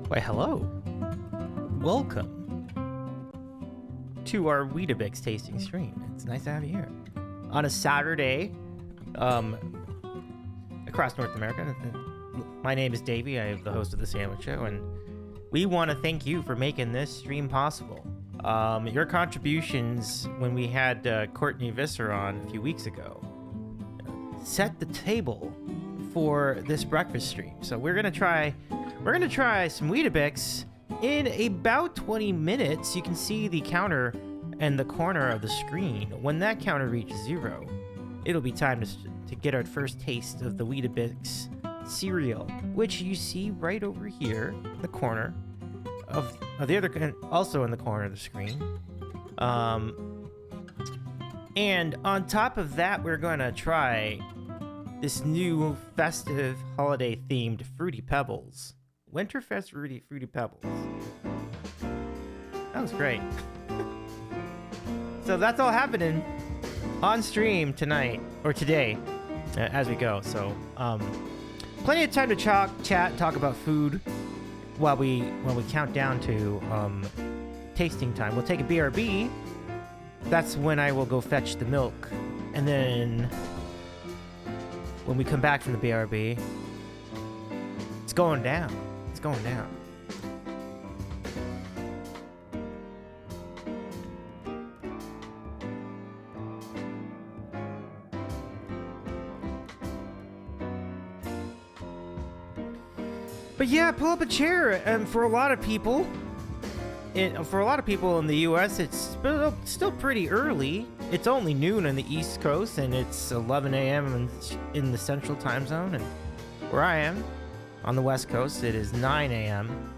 Why, hello. Welcome to our Weetabix tasting stream. It's nice to have you here. On a Saturday, across North America. My name is Davey. I am the host of The Sandwich Show, and we want to thank you for making this stream possible. Your contributions when we had Courtney Visser on a few weeks ago set the table for this breakfast stream. So we're gonna try some Weetabix in about 20 minutes. You can see the counter in the corner of the screen. When that counter reaches 0, it'll be time to get our first taste of the Weetabix cereal, which you see right over here in the corner of the other, also in the corner of the screen. And on top of that, we're gonna try this new festive holiday themed Fruity Pebbles. WinterFest Fruity Pebbles. That was great. So that's all happening on stream tonight, or today, as we go. So, plenty of time to chat, talk about food while we count down to tasting time. We'll take a BRB. That's when I will go fetch the milk, and then when we come back from the BRB, it's going down. It's going down. But yeah, pull up a chair. And for a lot of people, in the U.S., it's still pretty early. It's only noon on the East Coast, and it's 11 a.m. in the Central Time Zone. And where I am, on the West Coast, it is 9 a.m.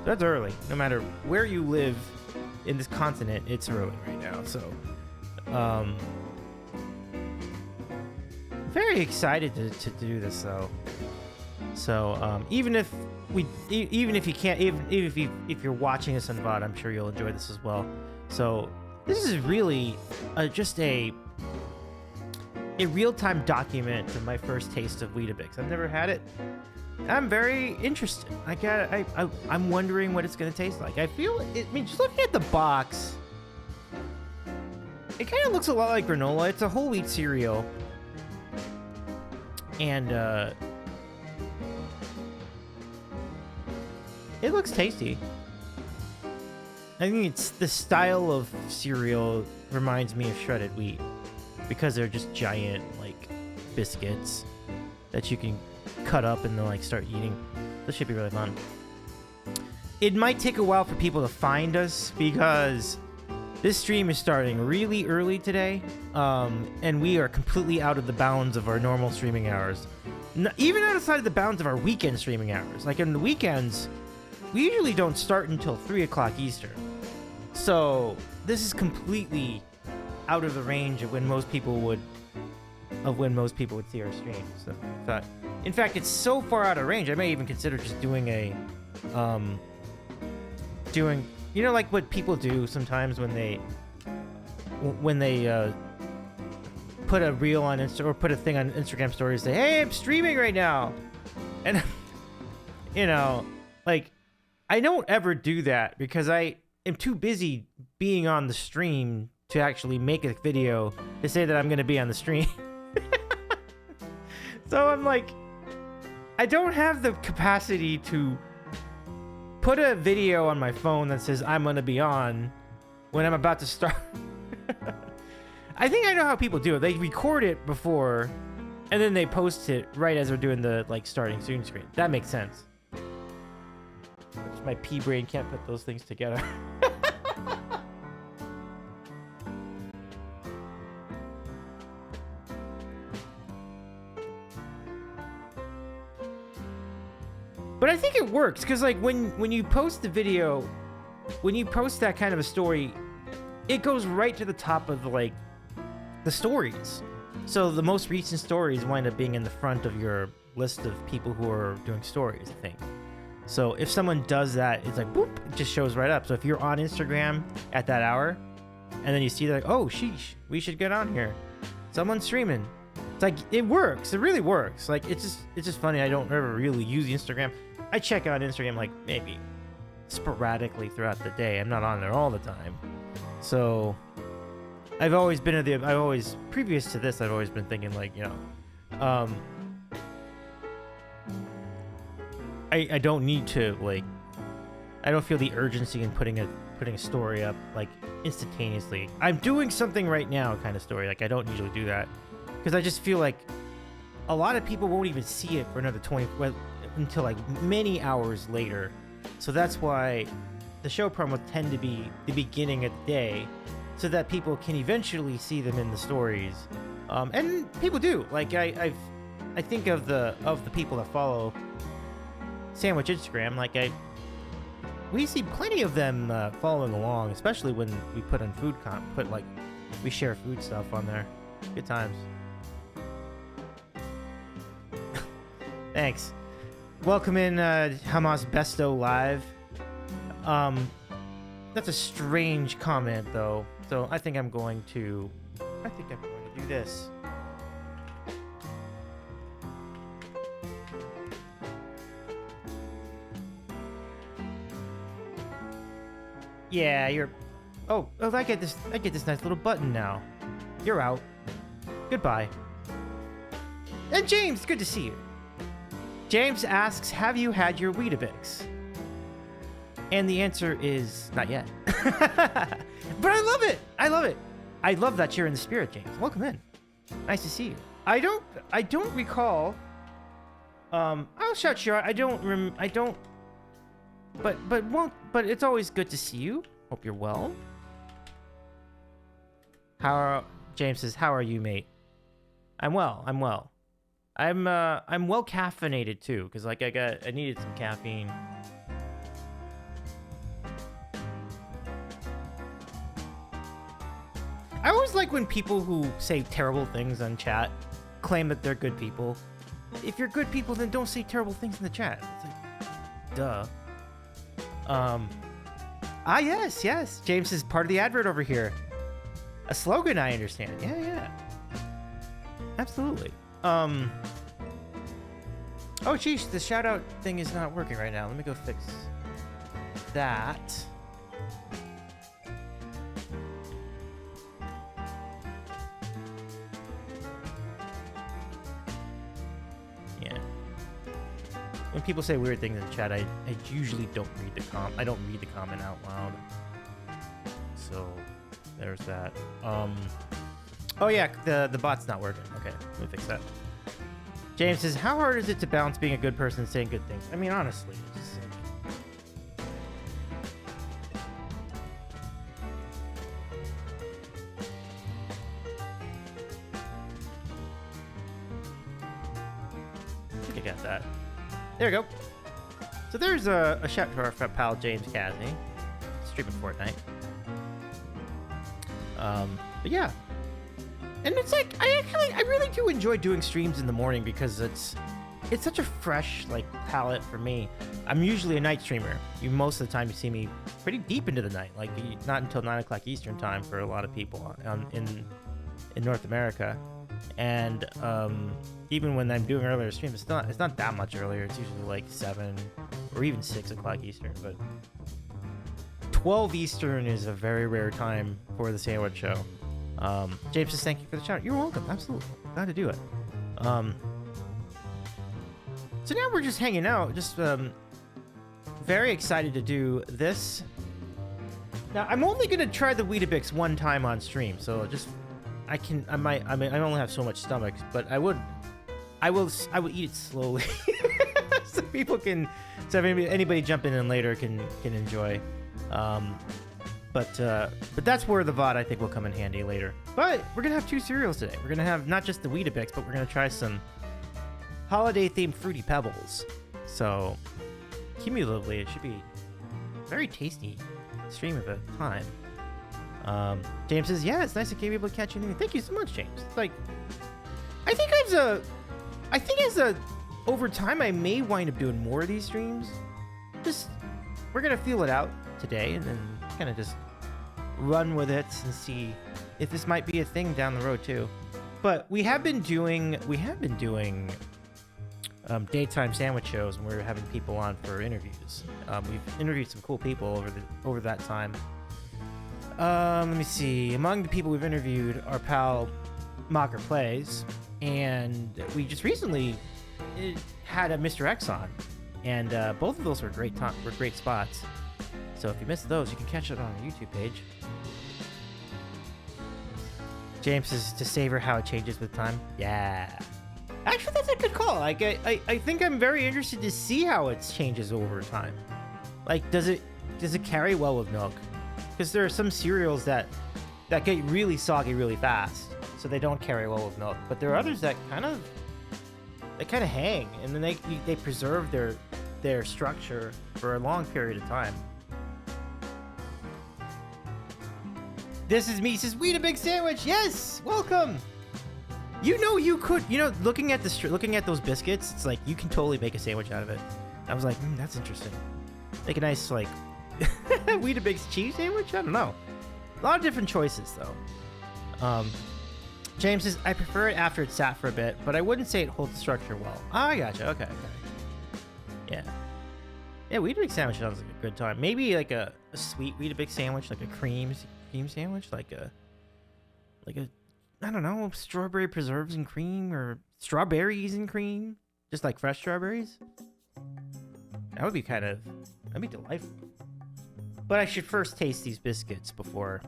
That's early. No matter where you live in this continent, it's early right now. So, very excited to do this though. So, even if you can't, if you're watching this on VOD, I'm sure you'll enjoy this as well. So, this is really just a real-time document of my first taste of Weetabix. I've never had it. I'm very interested. I'm wondering what it's gonna taste like. I mean, just looking at the box, it kind of looks a lot like granola. It's a whole wheat cereal, and it looks tasty. I think it's the style of cereal reminds me of shredded wheat because they're just giant like biscuits that you can cut up and then like start eating. This should be really fun. It might take a while for people to find us because this stream is starting really early today, and we are completely out of the bounds of our normal streaming hours. Even outside of the bounds of our weekend streaming hours. Like in the weekends, we usually don't start until 3 o'clock Eastern. So this is completely out of the range of when most people would see our stream. So, in fact, it's so far out of range, I may even consider just doing you know, like what people do sometimes when they put a reel on or put a thing on Instagram stories, say, "Hey, I'm streaming right now," and you know, like I don't ever do that because I am too busy being on the stream to actually make a video to say that I'm going to be on the stream. So I'm like, I don't have the capacity to put a video on my phone that says I'm going to be on when I'm about to start. I think I know how people do it. They record it before and then they post it right as they're doing the like starting soon screen. That makes sense. My pea brain can't put those things together. But I think it works because like when you post the video, when you post that kind of a story, it goes right to the top of like the stories. So the most recent stories wind up being in the front of your list of people who are doing stories, I think. So if someone does that, it's like, boop, it just shows right up. So if you're on Instagram at that hour, and then you see like, oh, sheesh, we should get on here. Someone's streaming. It's like, it works. It really works. Like, it's just funny. I don't ever really use Instagram. I check out Instagram like maybe sporadically throughout the day. I'm not on there all the time. So I've always been previous to this, I've always been thinking like, you know, I don't need to like, I don't feel the urgency in putting a story up like instantaneously. I'm doing something right now kind of story. Like I don't usually do that because I just feel like a lot of people won't even see it for another 20 until like many hours later. So that's why the show promos tend to be the beginning of the day so that people can eventually see them in the stories. And people do. Like I think of the people that follow Sandwich Instagram, like we see plenty of them following along, especially when we put on food we share food stuff on there. Good times. Thanks. Welcome in Hamas Besto Live. That's a strange comment though, so I think I'm going to do this. Yeah, you're... Oh, I get this nice little button now. You're out. Goodbye. And James, good to see you. James asks, have you had your Weetabix? And the answer is not yet. But I love it. I love it. I love that you're in the spirit, James. Welcome in. Nice to see you. I don't recall. I'll shout you out. But it's always good to see you. Hope you're well. James says, how are you, mate? I'm well. I'm well caffeinated too, because like I needed some caffeine. I always like when people who say terrible things on chat claim that they're good people. If you're good people, then don't say terrible things in the chat. It's like, duh. Yes. James is part of the advert over here. A slogan, I understand. Yeah. Absolutely. Oh, geez, the shout out thing is not working right now. Let me go fix that. Yeah. When people say weird things in the chat, I usually don't read the I don't read the comment out loud. So there's that. Oh yeah, the bot's not working. Okay, let me fix that. James says, how hard is it to balance being a good person and saying good things? I mean, honestly, it's just I think I got that. There we go. So there's a shout to our pal James Casney, streaming Fortnite. But yeah. And it's like, I really do enjoy doing streams in the morning because it's such a fresh, like, palette for me. I'm usually a night streamer. Most of the time you see me pretty deep into the night, like not until 9 o'clock Eastern time for a lot of people in North America. And even when I'm doing earlier streams, it's not that much earlier. It's usually like 7 or even 6 o'clock Eastern, but 12 Eastern is a very rare time for the Sandwich Show. James says, thank you for the shout. You're welcome. Absolutely. Glad to do it. So now we're just hanging out. Just very excited to do this. Now, I'm only going to try the Weetabix one time on stream. So I only have so much stomach, but I will eat it slowly. So people can, so anybody jumping in later can enjoy. But that's where the VOD I think will come in handy later. But we're gonna have 2 cereals today. We're gonna have not just the Weetabix, but we're gonna try some holiday themed Fruity Pebbles. So cumulatively, it should be a very tasty stream of a time. James says, yeah, it's nice to be able to catch anything. Thank you so much, James. Like, I think over time, I may wind up doing more of these streams. We're gonna feel it out today, and then kind of just run with it and see if this might be a thing down the road too. But we have been doing daytime sandwich shows, and we're having people on for interviews. We've interviewed some cool people over that time. Let me see. Among the people we've interviewed, our pal Mocker Plays, and we just recently had a Mr. X on, and both of those were great spots. So if you missed those, you can catch it on our YouTube page. James is to savor how it changes with time. Yeah. Actually, that's a good call. Like, I think I'm very interested to see how it changes over time. Like, does it carry well with milk? Because there are some cereals that get really soggy really fast, so they don't carry well with milk. But there are others that kind of hang, and then they preserve their structure for a long period of time. This is me, says Weetabix sandwich. Yes, welcome. Looking at those biscuits, it's like you can totally make a sandwich out of it. I was like, that's interesting. Make a nice like Weetabix cheese sandwich. I don't know. A lot of different choices though. James says, I prefer it after it's sat for a bit, but I wouldn't say it holds the structure well. Oh, I gotcha. Okay. Yeah. Yeah, Weetabix sandwich sounds like a good time. Maybe like a sweet Weetabix sandwich, like a cream sandwich, like a I don't know, strawberry preserves and cream, or strawberries and cream, just like fresh strawberries. That'd be delightful. But I should first taste these biscuits before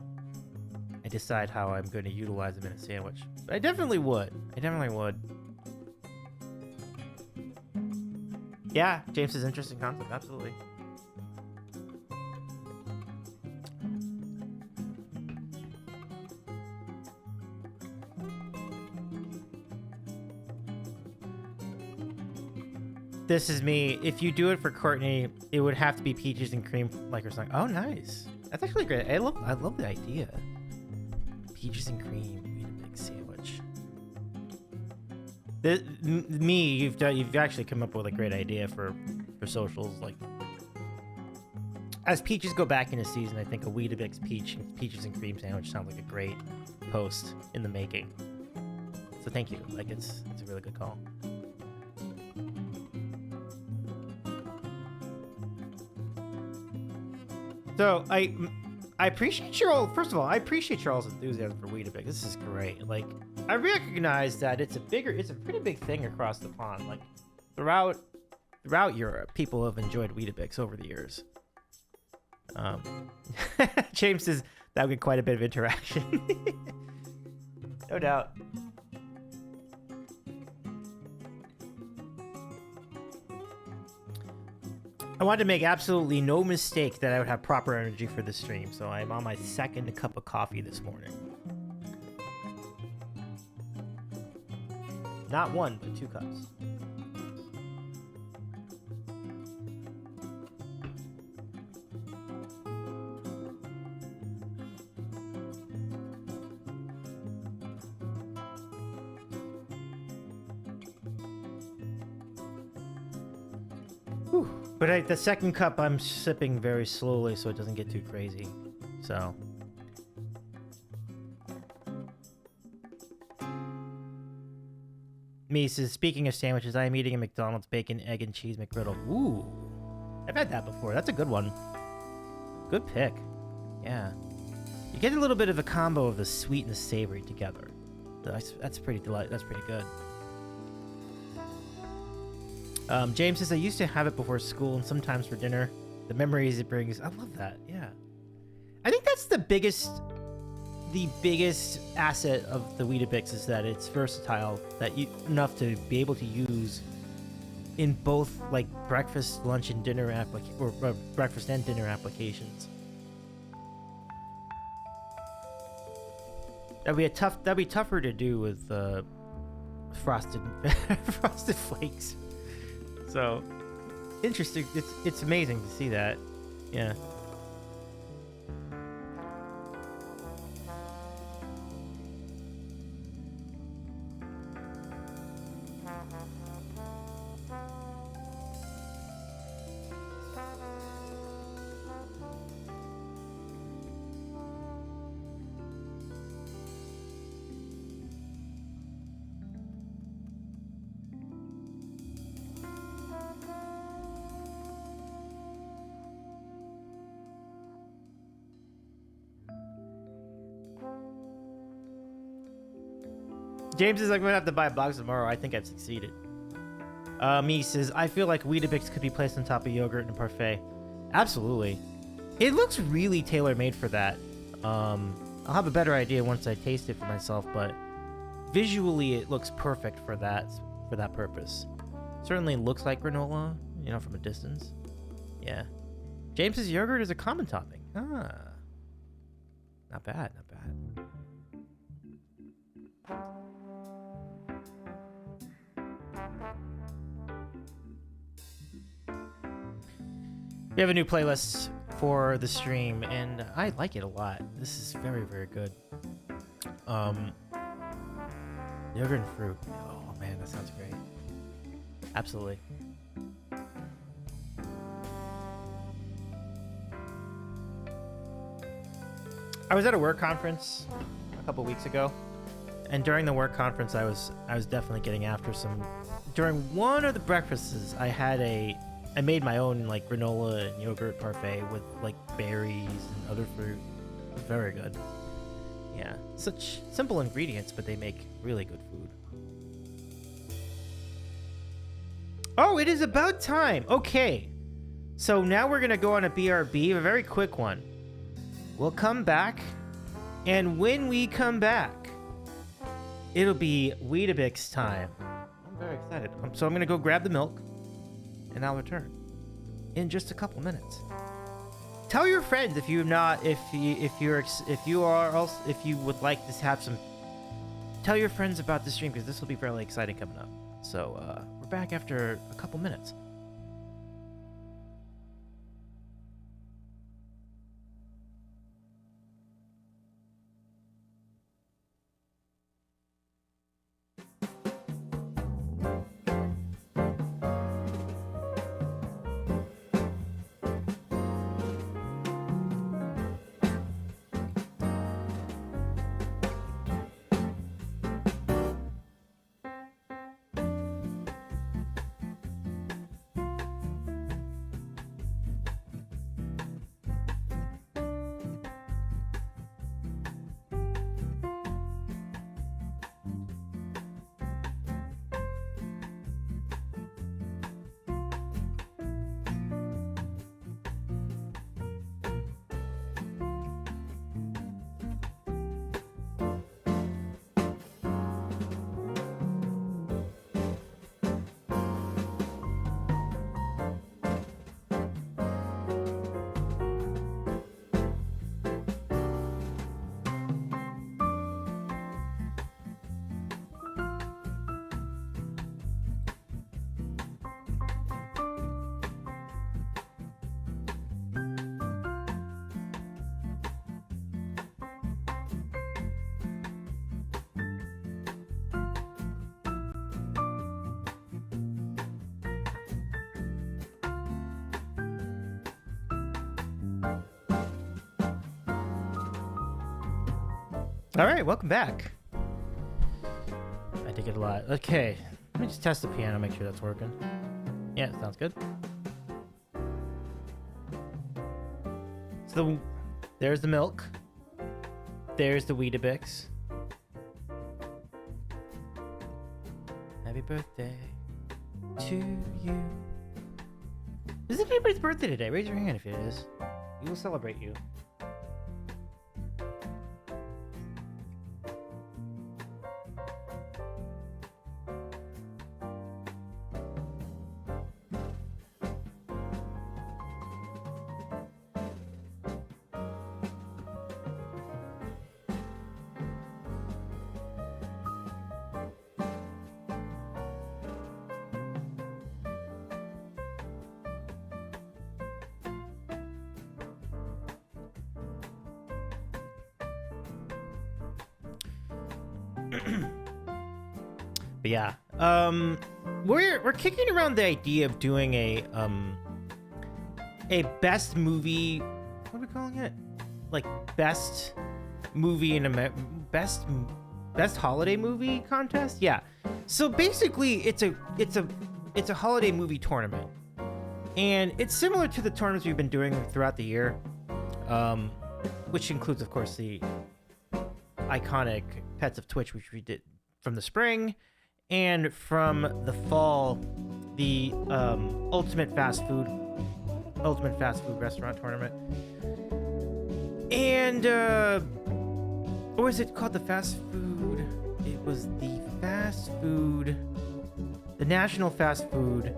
I decide how I'm going to utilize them in a sandwich. But I definitely would. Yeah, James is interesting concept, absolutely. This is me. If you do it for Courtney, it would have to be peaches and cream, like or something. Oh, nice. That's actually great. I love the idea. Peaches and cream Weetabix sandwich. You've actually come up with a great idea for socials. Like, as peaches go back into season, I think a Weetabix peaches and cream sandwich sounds like a great post in the making. So thank you. Like, it's a really good call. So I appreciate first of all, I appreciate Charles' enthusiasm for Weetabix. This is great. Like, I recognize that it's a pretty big thing across the pond. Like, throughout Europe, people have enjoyed Weetabix over the years. James says that would get quite a bit of interaction. No doubt. I wanted to make absolutely no mistake that I would have proper energy for this stream, so I'm on my second cup of coffee this morning. Not one, but 2 cups. Whew. But the second cup, I'm sipping very slowly so it doesn't get too crazy. So. Me says, speaking of sandwiches, I am eating a McDonald's bacon, egg, and cheese McGriddle. Ooh. I've had that before. That's a good one. Good pick. Yeah. You get a little bit of a combo of the sweet and the savory together. That's pretty delightful. That's pretty good. James says, I used to have it before school and sometimes for dinner. The memories it brings. I love that. Yeah. I think that's the biggest asset of the Weetabix is that it's versatile, enough to be able to use in both like breakfast, lunch, and dinner breakfast and dinner applications. That'd be tougher to do with frosted flakes. So, interesting. It's amazing to see that. Yeah. James is like, I'm gonna have to buy a box tomorrow. I think I've succeeded. Me says, I feel like Weetabix could be placed on top of yogurt in a parfait. Absolutely. It looks really tailor-made for that. I'll have a better idea once I taste it for myself, but visually it looks perfect for that purpose. Certainly looks like granola, you know, from a distance. Yeah. James's yogurt is a common topping. Ah. Not bad, not bad. We have a new playlist for the stream, and I like it a lot. This is very, very good. Yogurt and fruit. Oh man, that sounds great. Absolutely. I was at a work conference a couple weeks ago, and during the work conference, I was definitely getting after some. During one of the breakfasts, I made my own like granola and yogurt parfait with like berries and other fruit. Very good. Yeah, such simple ingredients, but they make really good food. Oh, it is about time. Okay, so now we're gonna go on a BRB, a very quick one. We'll come back, and when we come back, it'll be Weetabix time. I'm very excited. So I'm gonna go grab the milk, and I'll return in just a couple minutes. Tell your friends if you would like to have some. Tell your friends about the stream because this will be fairly exciting coming up. So we're back after a couple minutes. All right, welcome back. I dig it a lot. Okay, let me just test the piano, make sure that's working. Yeah, sounds good. So there's the milk. There's the Weetabix. Happy birthday to you. Is it anybody's birthday today? Raise your hand if it is. We will celebrate you. But yeah, we're kicking around the idea of doing a best movie. What are we calling it? Like best movie in a best holiday movie contest. Yeah. So basically, it's a holiday movie tournament, and it's similar to the tournaments we've been doing throughout the year, which includes, of course, the iconic Pets of Twitch, which we did from the spring, and from the fall, the ultimate fast food restaurant tournament. And or is it called the fast food? It was the National Fast Food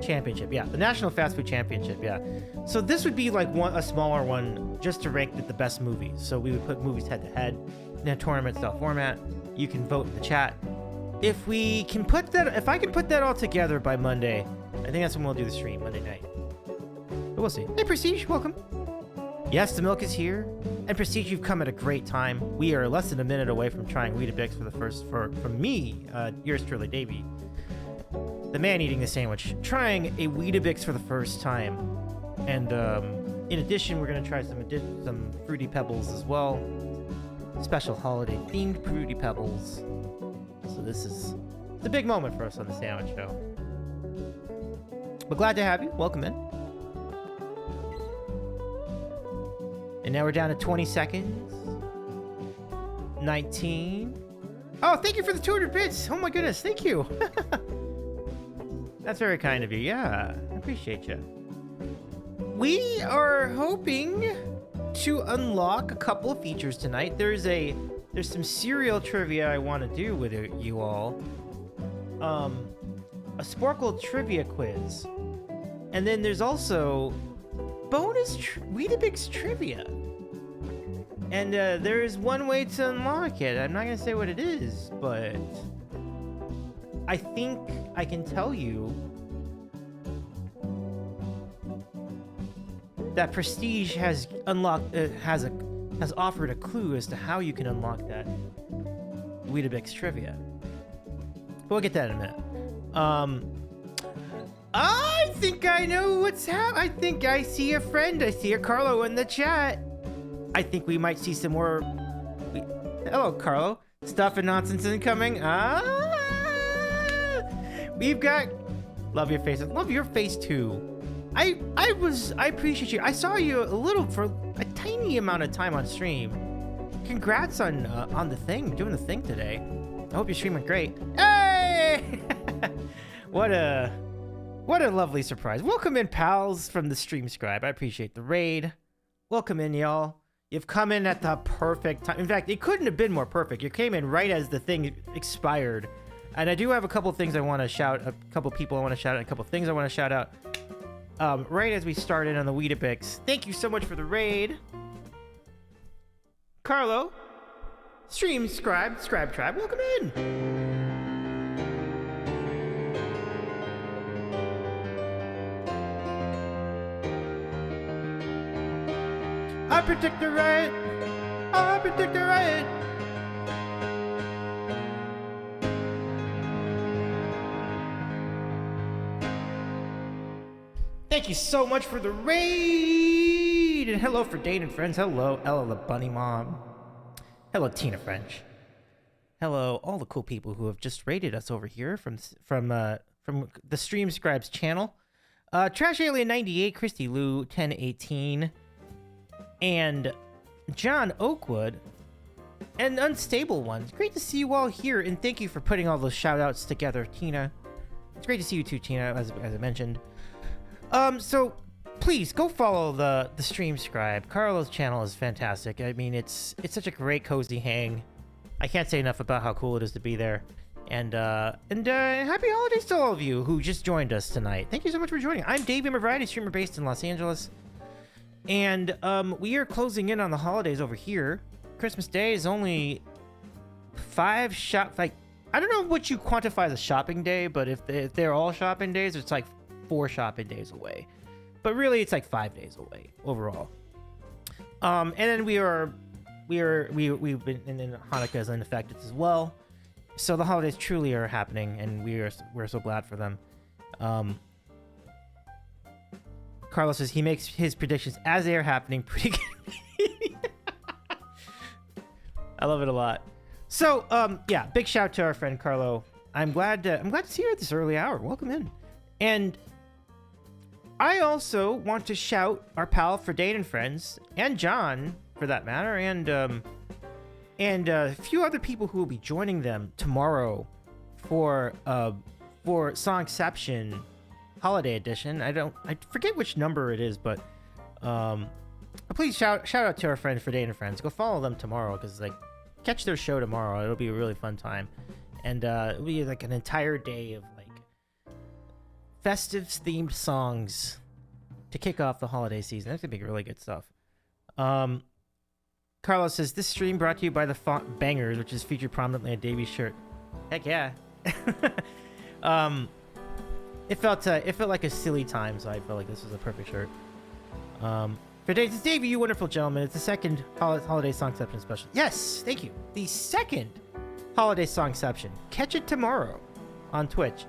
Championship. Yeah, the National Fast Food Championship. Yeah. So this would be like a smaller one, just to rank the best movies. So we would put movies head to head in a tournament style format. You can vote in the chat. If I can put that all together by Monday, I think that's when we'll do the stream, Monday night. But we'll see. Hey, Prestige, welcome. Yes, the milk is here. And Prestige, you've come at a great time. We are less than a minute away from trying Weetabix from me, yours truly, Davey, the man eating the sandwich, trying a Weetabix for the first time. And in addition, we're going to try some Fruity Pebbles as well. Special holiday themed Fruity Pebbles. So it's a big moment for us on the Sandwich Show. But glad to have you. Welcome in. And now we're down to 20 seconds. 19. Oh, thank you for the 200 bits. Oh my goodness, thank you. That's very kind of you. Yeah, I appreciate you. We are hoping to unlock a couple of features tonight. There's some cereal trivia I want to do with you all. A Sporkle trivia quiz. And then there's also bonus Weetabix trivia. And there is one way to unlock it. I'm not going to say what it is, but I think I can tell you that Prestige has unlocked has offered a clue as to how you can unlock that Weetabix trivia. But we'll get that in a minute. I think I know what's happening. I think I see a friend. I see a Carlo in the chat. I think we might see some more. Hello, Carlo. Stuff and nonsense incoming. We've got. Love your face. Love your face too. I appreciate you. I saw you for a tiny amount of time on stream. Congrats on doing the thing today. I hope your stream went great. Hey! What a lovely surprise. Welcome in, pals, from the Stream Scribe. I appreciate the raid. Welcome in, y'all. You've come in at the perfect time. In fact, it couldn't have been more perfect. You came in right as the thing expired. And I do have a couple things I want to shout, a couple people I want to shout out, a couple things I want to shout out. Right as we started on the Weetabix. Thank you so much for the raid. Carlo, Stream Scribe Tribe, welcome in. I predict the right. I predict the right. Thank you so much for the raid! And hello for Dane and friends. Hello, Ella the Bunny Mom. Hello, Tina French. Hello, all the cool people who have just raided us over here from the Stream Scribes channel. Trash Alien 98, Christy Lou 1018, and John Oakwood, and Unstable Ones. Great to see you all here, and thank you for putting all those shout outs together, Tina. It's great to see you too, Tina, as I mentioned. So please go follow the Stream Scribe. Carlo's channel is fantastic. I mean, it's such a great cozy hang. I can't say enough about how cool it is to be there. And happy holidays to all of you who just joined us tonight. Thank you so much for joining. I'm Dave, I'm a variety streamer based in Los Angeles. And we are closing in on the holidays over here. Christmas Day is only 5 like, I don't know what you quantify as a shopping day, but if they're all shopping days, it's like 4 shopping days away. But really, it's like 5 days away overall. And then we are we've been in Hanukkah is unaffected as well. So the holidays truly are happening, and we're so glad for them. Carlos says he makes his predictions as they are happening pretty good. I love it a lot. So yeah, big shout to our friend Carlo. I'm glad to see you at this early hour. Welcome in. And I also want to shout our pal Ferdane and friends, and John for that matter, and a few other people who will be joining them tomorrow for Songception Holiday Edition. I forget which number it is, but please shout out to our friend Ferdane and friends. Go follow them tomorrow, because like catch their show tomorrow. It'll be a really fun time, and it'll be like an entire day of like festive themed songs to kick off the holiday season. That's gonna be really good stuff. Carlos says this stream brought to you by the font Bangers, which is featured prominently on Davy's shirt. Heck yeah. It felt like a silly time, so I felt like this was a perfect shirt. For Dave, it's Davey, you wonderful gentleman. It's the second holiday songception special. Yes, thank you. The second holiday songception. Catch it tomorrow on Twitch.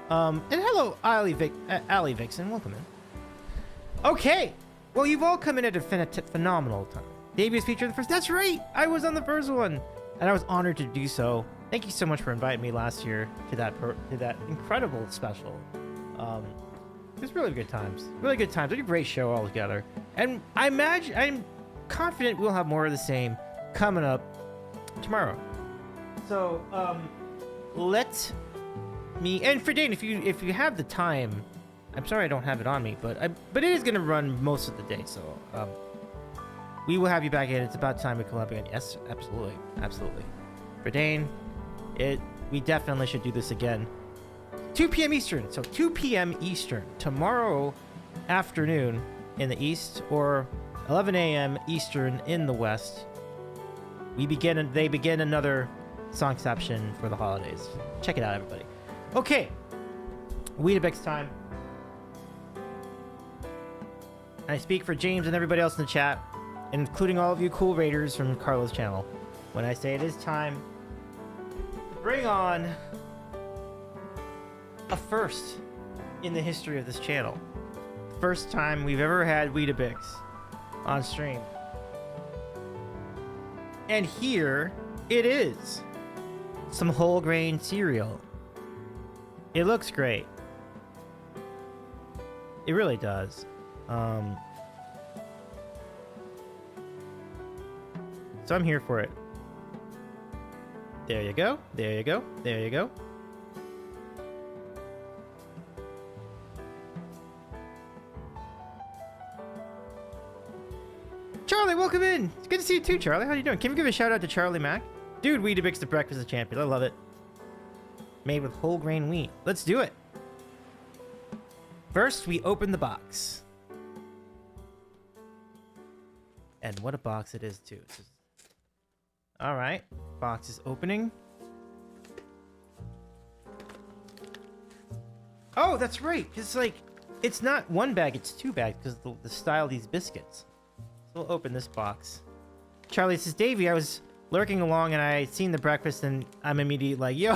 And hello, Ali Vixen. Welcome in. Okay. Well, you've all come in at a phenomenal time. Davey is featured in the first. That's right. I was on the first one, and I was honored to do so. Thank you so much for inviting me last year to that incredible special. It was really good times. Really good times. Like a great show all together. And I'm confident we'll have more of the same coming up tomorrow. So let me, and for Dane, if you have the time, I'm sorry I don't have it on me, but it is gonna run most of the day. So we will have you back in. It's about time we collab again. Yes, absolutely, absolutely. For Dane, we definitely should do this again. 2 p.m. Eastern. So 2 p.m. Eastern tomorrow afternoon in the East, or 11 a.m. Eastern in the West. They begin another songception for the holidays. Check it out, everybody. Okay, Weetabix time. I speak for James and everybody else in the chat, including all of you cool raiders from Carlos' channel, when I say it is time to bring on a first in the history of this channel. First time we've ever had Weetabix on stream. And here it is. Some whole grain cereal. It looks great. It really does. So I'm here for it. There you go. There you go. There you go. Charlie, welcome in. It's good to see you too, Charlie. How you doing? Can we give a shout out to Charlie Mack? Dude, Weetabix the breakfast of champions. I love it. Made with whole grain wheat. Let's do it. First, we open the box. And what a box it is, too. All right. Box is opening. Oh, that's right. It's like, it's not one bag, it's two bags because the style of these biscuits. So we'll open this box. Charlie says, Davey, I was lurking along and I seen the breakfast and I'm immediately like, yo.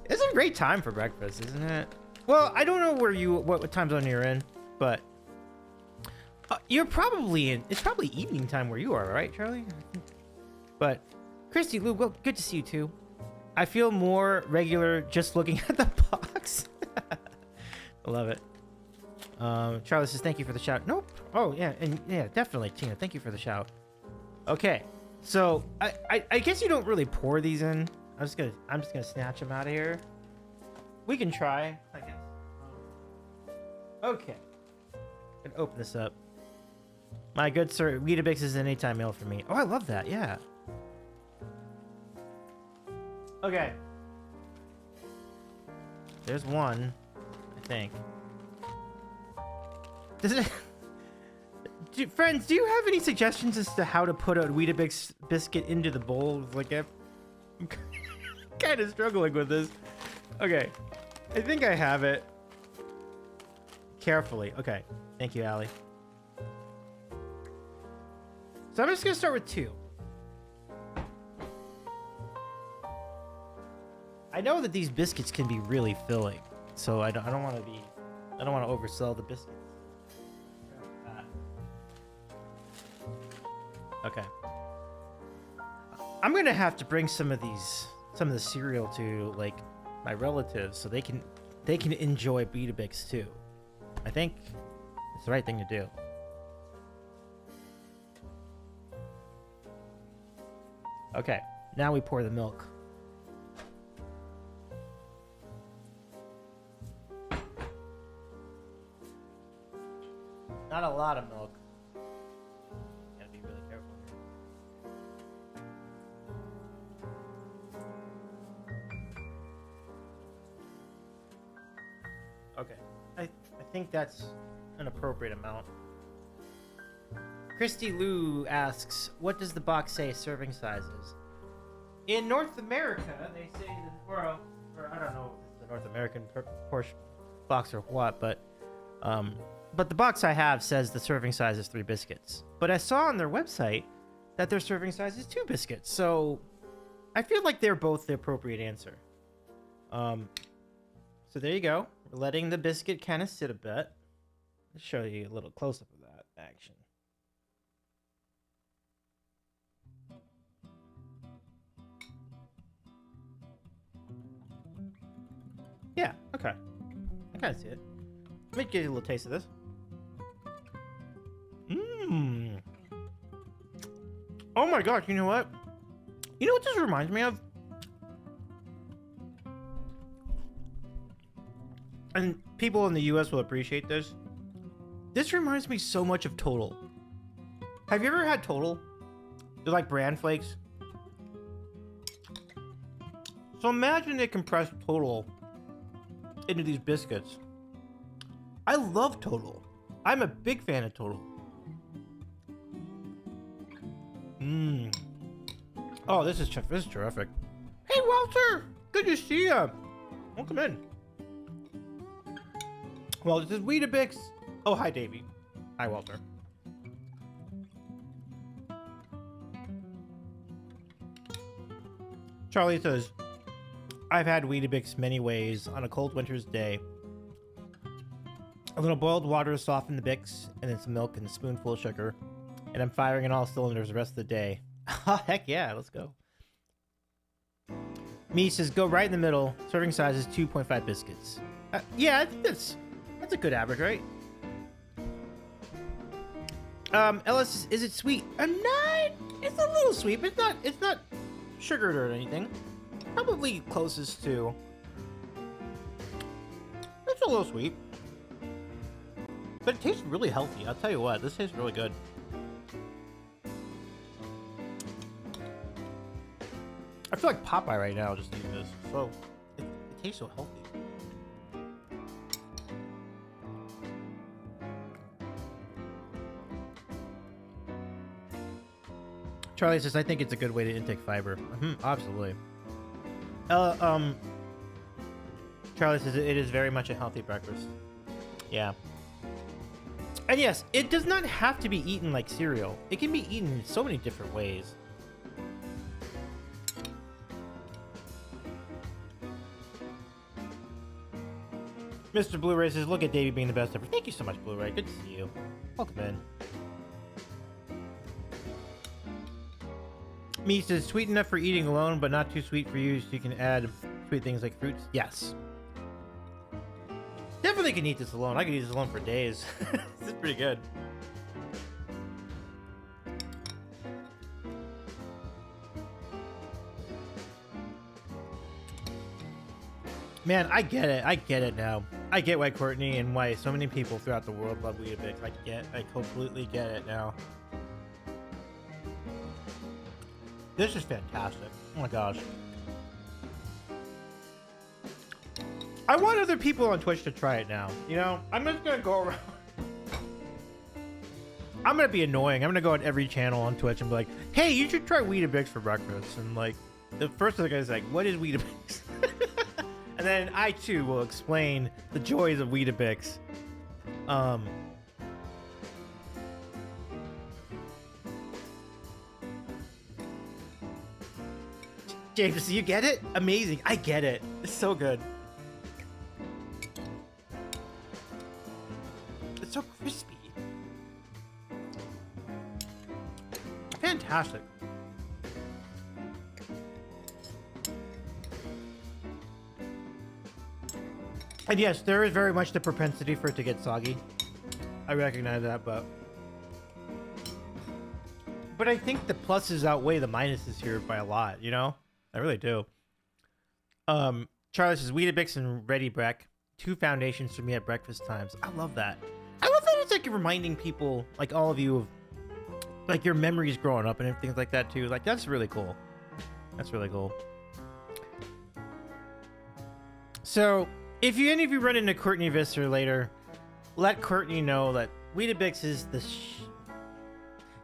It's a great time for breakfast, isn't it? Well, I don't know what time zone you're in, but you're probably it's probably evening time where you are, right, Charlie? But Christy, Lou, well, good to see you too. I feel more regular just looking at the box. I love it. Charlie says, thank you for the shout. Nope. Oh, yeah. And yeah, definitely, Tina. Thank you for the shout. Okay. So I guess you don't really pour these in. I'm just gonna snatch them out of here. We can try, I guess. Okay. I'm gonna open this up. My good sir, Weetabix is an anytime meal for me. Oh, I love that. Yeah. Okay. There's one, I think. Does it... Friends, do you have any suggestions as to how to put a Weetabix biscuit into the bowl? Like, I'm kind of struggling with this. Okay. I think I have it. Carefully. Okay. Thank you, Allie. So I'm just gonna start with 2. I know that these biscuits can be really filling, so I don't want to oversell the biscuits. Okay. I'm gonna have to bring some of the cereal to like my relatives so they can enjoy Weetabix too. I think it's the right thing to do. Okay, now we pour the milk. Not a lot of milk. Gotta be really careful here. Okay, I think that's an appropriate amount. Christy Lou asks, what does the box say serving sizes? In North America, they say that, or I don't know if it's the North American portion box or what, but the box I have says the serving size is 3 biscuits. But I saw on their website that their serving size is 2 biscuits, so I feel like they're both the appropriate answer. So there you go. We're letting the biscuit kind of sit a bit. Let's show you a little close-up of that action. Yeah, okay. I kind of see it. Let me give you a little taste of this. Mmm. Oh my gosh, you know what? You know what this reminds me of? And people in the US will appreciate this. This reminds me so much of Total. Have you ever had Total? They're like bran flakes. So imagine they compressed Total into these biscuits. I love Total. I'm a big fan of Total. Mmm. Oh, this is terrific. Hey, Walter! Good to see ya. Welcome in. Well, this is Weetabix. Oh, hi, Davey. Hi, Walter. Charlie says, I've had Weetabix many ways on a cold winter's day. A little boiled water to soften the Bix, and then some milk and a spoonful of sugar. And I'm firing on all cylinders the rest of the day. Heck yeah, let's go. Me says, go right in the middle. Serving size is 2.5 biscuits. Yeah, I think that's a good average, right? Ellis, is it sweet? Not. It's a little sweet, but it's not sugared or anything. Probably closest to. It's a little sweet. But it tastes really healthy. I'll tell you what, this tastes really good. I feel like Popeye right now just eating this. So, it tastes so healthy. Charlie says, I think it's a good way to intake fiber. Absolutely. Charlie says, it is very much a healthy breakfast. Yeah. And yes, it does not have to be eaten like cereal. It can be eaten in so many different ways. Mr. Blu-ray says, look at Davey being the best ever. Thank you so much, Blu-ray. Good to see you. Welcome in. Me says, sweet enough for eating alone, but not too sweet for you, so you can add sweet things like fruits. Yes. Definitely can eat this alone. I could eat this alone for days. This is pretty good. Man, I get it. I get it now. I get why Courtney and why so many people throughout the world love Weetabix. I completely get it now. This is fantastic. Oh my gosh. I want other people on Twitch to try it now. You know, I'm just gonna go around. I'm gonna be annoying. I'm gonna go on every channel on Twitch and be like, hey, you should try Weetabix for breakfast. And like, the first thing is like, what is Weetabix? And then I too will explain the joys of Weetabix. James, you get it? Amazing. I get it. It's so good. It's so crispy. Fantastic. And yes, there is very much the propensity for it to get soggy. I recognize that, but I think the pluses outweigh the minuses here by a lot, you know? I really do. Charlie says, Weetabix and Ready Breck, 2 foundations for me at breakfast times. I love that. I love that it's like reminding people, like all of you, of like your memories growing up and everything like that too. Like, that's really cool. That's really cool. So, if any of you run into Courtney Visser later, let Courtney know that Weetabix is the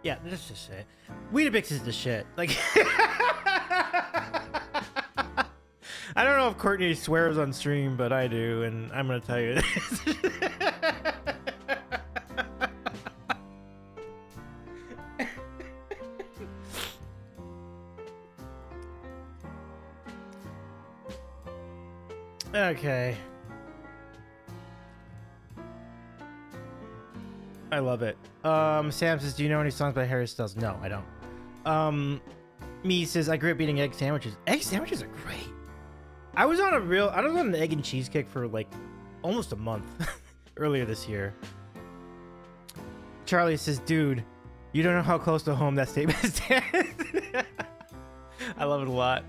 yeah, let's just say it. Weetabix is the shit. Like, I don't know if Courtney swears on stream, but I do, and I'm gonna tell you this. Okay. I love it. Sam says, do you know any songs by Harry Styles? No, I don't. Me says, I grew up eating egg sandwiches. Egg sandwiches are great. I was on an egg and cheese kick for like almost a month earlier this year. Charlie says, dude, you don't know how close to home that statement is. I love it a lot.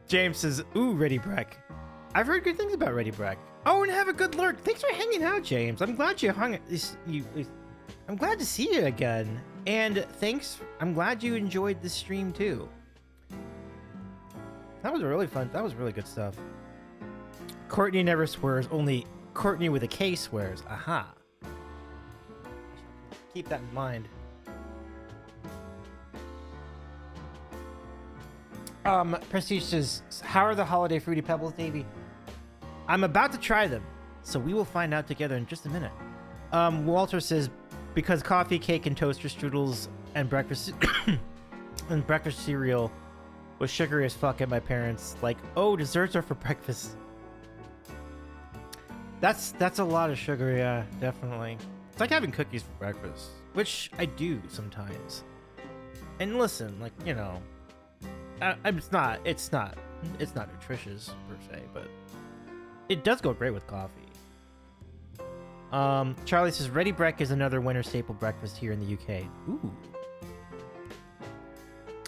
James says, ooh, Ready Breck. I've heard good things about Ready Breck. Oh, and have a good lurk. Thanks for hanging out, James. I'm glad you I'm glad to see you again. And thanks. I'm glad you enjoyed the stream too. That was really fun. That was really good stuff. Courtney never swears. Only Courtney with a K swears. Aha. Keep that in mind. Prestige says, how are the holiday Fruity Pebbles, Davey? I'm about to try them, so we will find out together in just a minute. Walter says, because coffee, cake, and toaster strudels and breakfast and breakfast cereal was sugary as fuck at my parents. Like, oh, desserts are for breakfast. That's a lot of sugar, yeah, definitely. It's like having cookies for breakfast, which I do sometimes. And listen, like, you know, it's not nutritious per se, but it does go great with coffee. Charlie says, Ready Breck is another winter staple breakfast here in the UK. Ooh.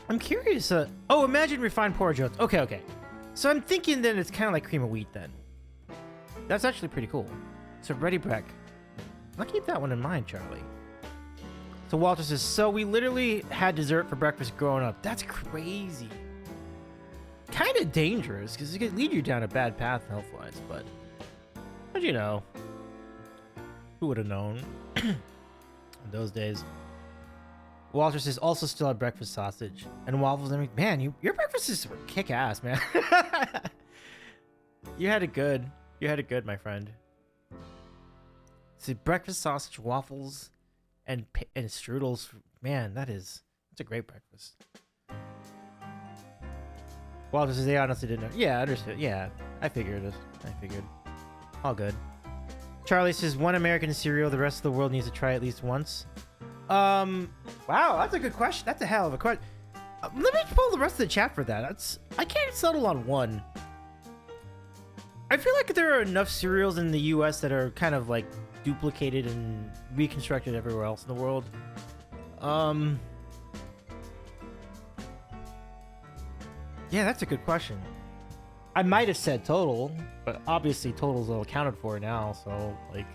I'm curious. Oh, imagine refined porridge oats. Okay. So I'm thinking that it's kind of like cream of wheat then. That's actually pretty cool. So Ready Breck. I'll keep that one in mind, Charlie. So Walter says, so we literally had dessert for breakfast growing up. That's crazy. Kind of dangerous because it could lead you down a bad path health-wise, but you know, who would have known in those days? Walter says, also still have breakfast sausage and waffles. And man, your breakfasts were kick-ass, man. You had it good. You had it good, my friend. See, breakfast sausage, waffles, and strudels. Man, that's a great breakfast. Walter says they honestly didn't know. Yeah, I understood. Yeah, I figured it. All good. Charlie says, one American cereal the rest of the world needs to try at least once. Wow, that's a good question. That's a hell of a question. Let me pull the rest of the chat for that. I can't settle on one. I feel like there are enough cereals in the US that are kind of like duplicated and reconstructed everywhere else in the world. Yeah, that's a good question. I might have said Total, but obviously Total's all accounted for now, so like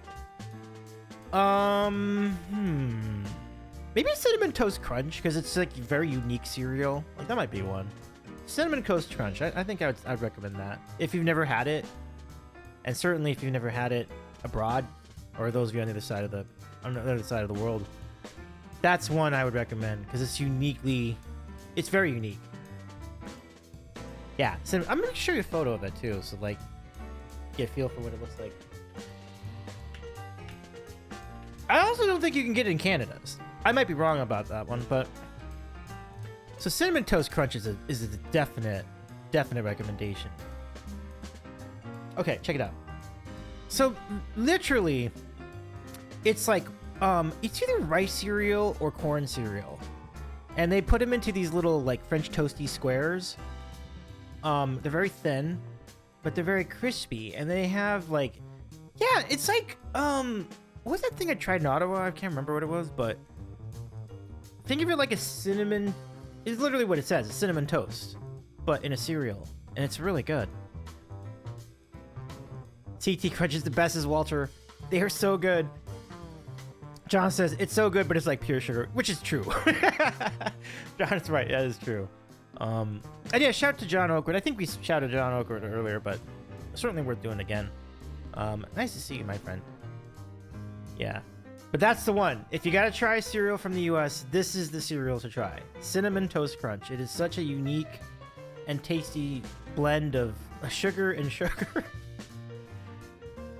maybe Cinnamon Toast Crunch, because it's like a very unique cereal. Like that might be one. Cinnamon Toast Crunch. I think I'd recommend that. If you've never had it, and certainly if you've never had it abroad, or those of you on the other side of the world, that's one I would recommend because it's very unique. Yeah, so I'm gonna show you a photo of it too, so like get a feel for what it looks like. I also don't think you can get it in Canada. I might be wrong about that one, but so Cinnamon Toast Crunch is a definite definite recommendation. Okay, check it out. So literally, it's like it's either rice cereal or corn cereal, and they put them into these little like French toasty squares. They're very thin, but they're very crispy, and they have like, yeah, it's like what's that thing I tried in Ottawa? I can't remember what it was, but think of it like a cinnamon. It's literally what it says, a cinnamon toast, but in a cereal, and it's really good. CT Crunch is the best, as Walter. They are so good. John says it's so good, but it's like pure sugar, which is true. John's right. That is true. And yeah, shout out to John Oakwood. I think we shouted John Oakwood earlier, but certainly worth doing again. Nice to see you, my friend. Yeah, but that's the one. If you gotta try cereal from the U.S., this is the cereal to try. Cinnamon Toast Crunch. It is such a unique and tasty blend of sugar and sugar.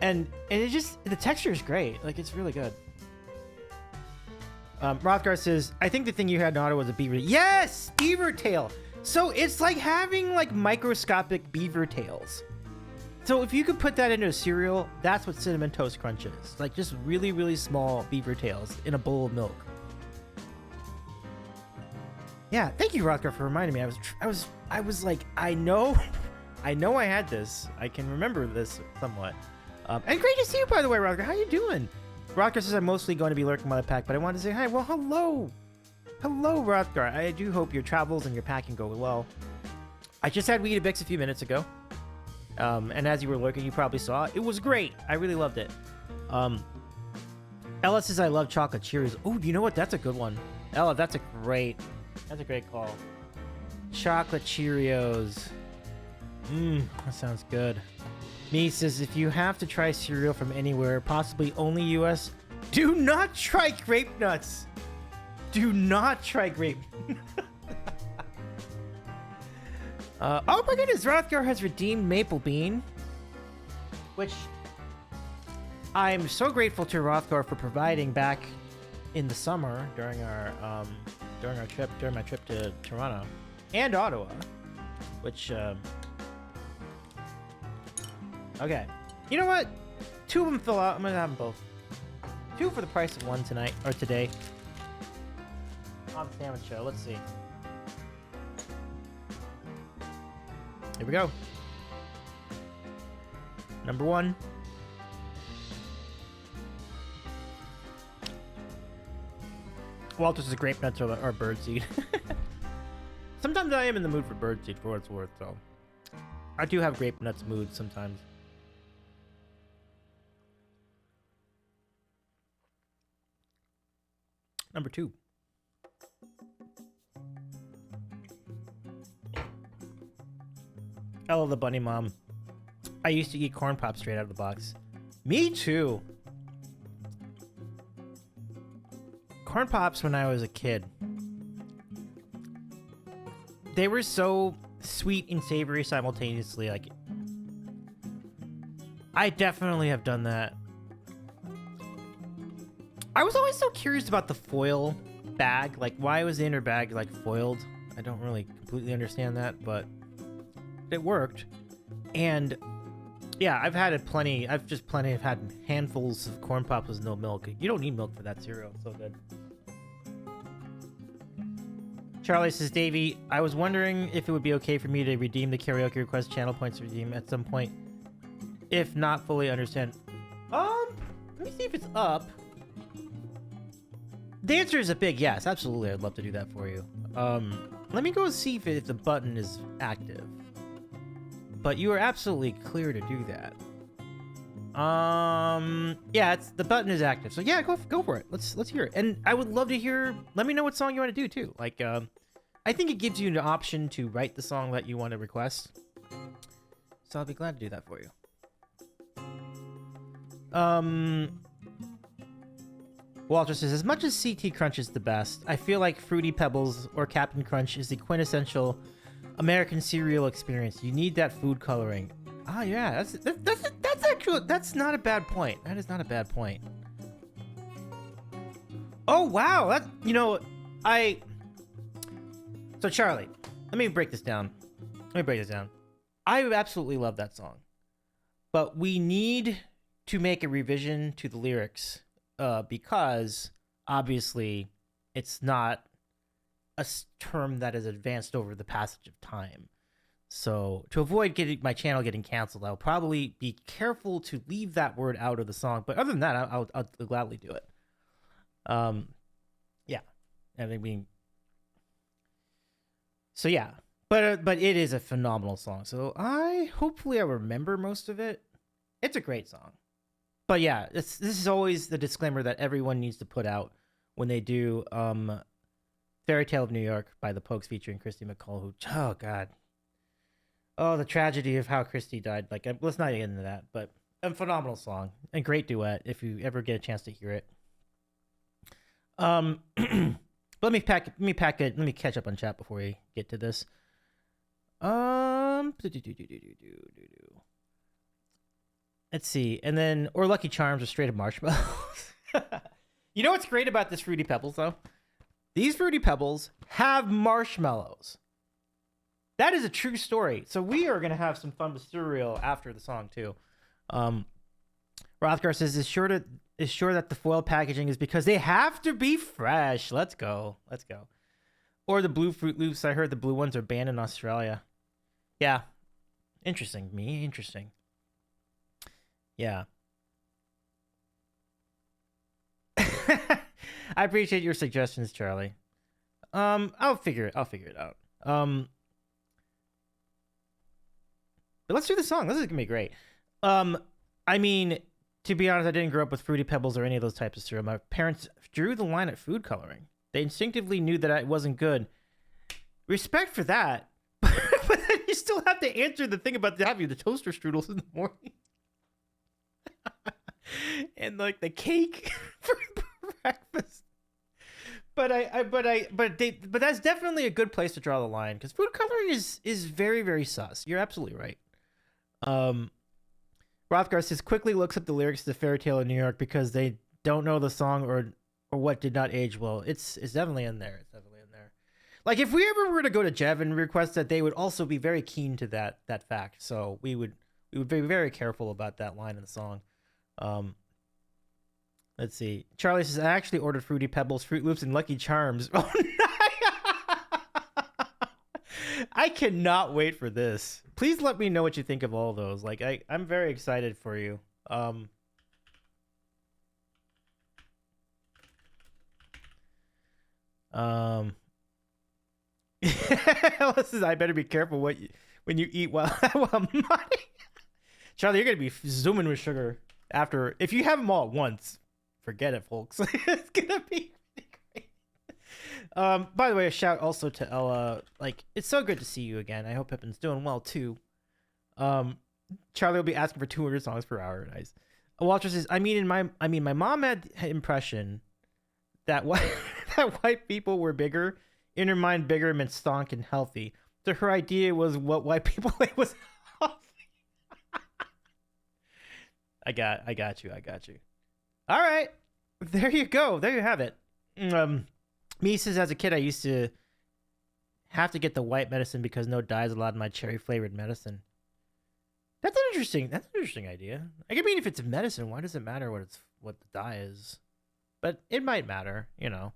And it just, the texture is great. Like, it's really good. Rothgar says, I think the thing you had in Ottawa was a beaver. Yes! Beaver tail. So it's like having like microscopic beaver tails. So if you could put that into a cereal, that's what Cinnamon Toast Crunch is. Like just really, really small beaver tails in a bowl of milk. Yeah, thank you, Rothgar, for reminding me. I was like, I know I had this. I can remember this somewhat. And great to see you, by the way, Rothgar. How you doing? Rothgar says I'm mostly going to be lurking by the pack, but I wanted to say hi. Well, hello. Hello, Rothgar. I do hope your travels and your packing go well. I just had Weetabix a few minutes ago. And as you were lurking, you probably saw it was great. I really loved it. Ella says I love chocolate Cheerios. Oh, you know what? That's a good one. Ella, that's a great call. Chocolate Cheerios. That sounds good. Me says, if you have to try cereal from anywhere, possibly only US, do not try grape nuts. Do not try grape. Oh my goodness, Rothgar has redeemed Maple Bean, which I'm so grateful to Rothgar for providing back in the summer during my trip to Toronto and Ottawa, which okay. You know what? 2 of them fill out. I'm gonna have them both. 2 for the price of 1 tonight, or today. On the sandwich show. Let's see. Here we go. Number 1. Walter's is grape nuts or birdseed. Sometimes I am in the mood for birdseed, for what it's worth, so. I do have grape nuts mood sometimes. Number 2. Ella the bunny mom. I used to eat corn pops straight out of the box. Me too. Corn pops when I was a kid. They were so sweet and savory simultaneously. Like, I definitely have done that. I was always so curious about the foil bag. Like, why was the inner bag like foiled? I don't really completely understand that, but it worked. And yeah, I've had it plenty. I've just had handfuls of corn pops with no milk. You don't need milk for that cereal. It's so good. Charlie says, Davey, I was wondering if it would be okay for me to redeem the karaoke request channel points redeem at some point. If not fully understand. Let me see if it's up. The answer is a big yes. Absolutely, I'd love to do that for you. Let me go see if the button is active. But you are absolutely clear to do that. Yeah, the button is active. So yeah, go for it. Let's hear it. And I would love to hear. Let me know what song you want to do too. Like, I think it gives you an option to write the song that you want to request. So I'll be glad to do that for you. Walter says, as much as CT Crunch is the best, I feel like Fruity Pebbles or Captain Crunch is the quintessential American cereal experience. You need that food coloring. Ah, yeah, that's actually, that's not a bad point. That is not a bad point. Oh, wow. So Charlie, let me break this down. Let me break this down. I absolutely love that song, but we need to make a revision to the lyrics because obviously it's not a term that is advanced over the passage of time. So to avoid my channel getting canceled, I'll probably be careful to leave that word out of the song. But other than that, I'll gladly do it. Yeah, I mean, so yeah, but it is a phenomenal song. So hopefully I remember most of it. It's a great song. But yeah, this is always the disclaimer that everyone needs to put out when they do Fairy Tale of New York by the Pogues featuring Christy McCall, who, oh god, oh, the tragedy of how Christy died. Like, let's not get into that, but a phenomenal song and great duet if you ever get a chance to hear it. Let me catch up on chat before we get to this. Let's see, and then or Lucky Charms or straight up marshmallows. You know what's great about this Fruity Pebbles though? These Fruity Pebbles have marshmallows. That is a true story. So we are gonna have some fun with cereal after the song too. Rothgar says is sure that the foil packaging is because they have to be fresh. Let's go. Or the blue Fruit Loops. I heard the blue ones are banned in Australia. Yeah, interesting. Yeah. I appreciate your suggestions, Charlie. I'll figure it out. But let's do the song. This is gonna be great. I mean, to be honest, I didn't grow up with Fruity Pebbles or any of those types of cereal. My parents drew the line at food coloring. They instinctively knew that it wasn't good. Respect for that. But then you still have to answer the thing about having the toaster strudels in the morning. And like the cake for breakfast. But that's definitely a good place to draw the line because food coloring is very, very sus. You're absolutely right. Rothgar says quickly looks up the lyrics to the Fairy Tale of New York because they don't know the song or what did not age well. It's definitely in there. Like if we ever were to go to Jev and request that, they would also be very keen to that fact. So we would be very careful about that line in the song. Let's see. Charlie says I actually ordered Fruity Pebbles, Fruit Loops, and Lucky Charms. Oh, I cannot wait for this. Please let me know what you think of all of those. Like I'm very excited for you. This is, I better be careful when you eat while Charlie, you're gonna be zooming with sugar after if you have them all at once. Forget it, folks. It's gonna be really great. By the way, a shout also to Ella. Like, it's so good to see you again. I hope Pippin's doing well too. Charlie will be asking for 200 songs per hour. Nice. Walter says, I mean, my mom had the impression that white people were bigger. In her mind, bigger meant stonk and healthy. So her idea was what white people ate was healthy. I got you. All right, there you go. There you have it. Me says as a kid I used to have to get the white medicine because no dye is allowed in my cherry flavored medicine. That's an interesting idea. I mean, if it's medicine, why does it matter what the dye is? But it might matter, you know.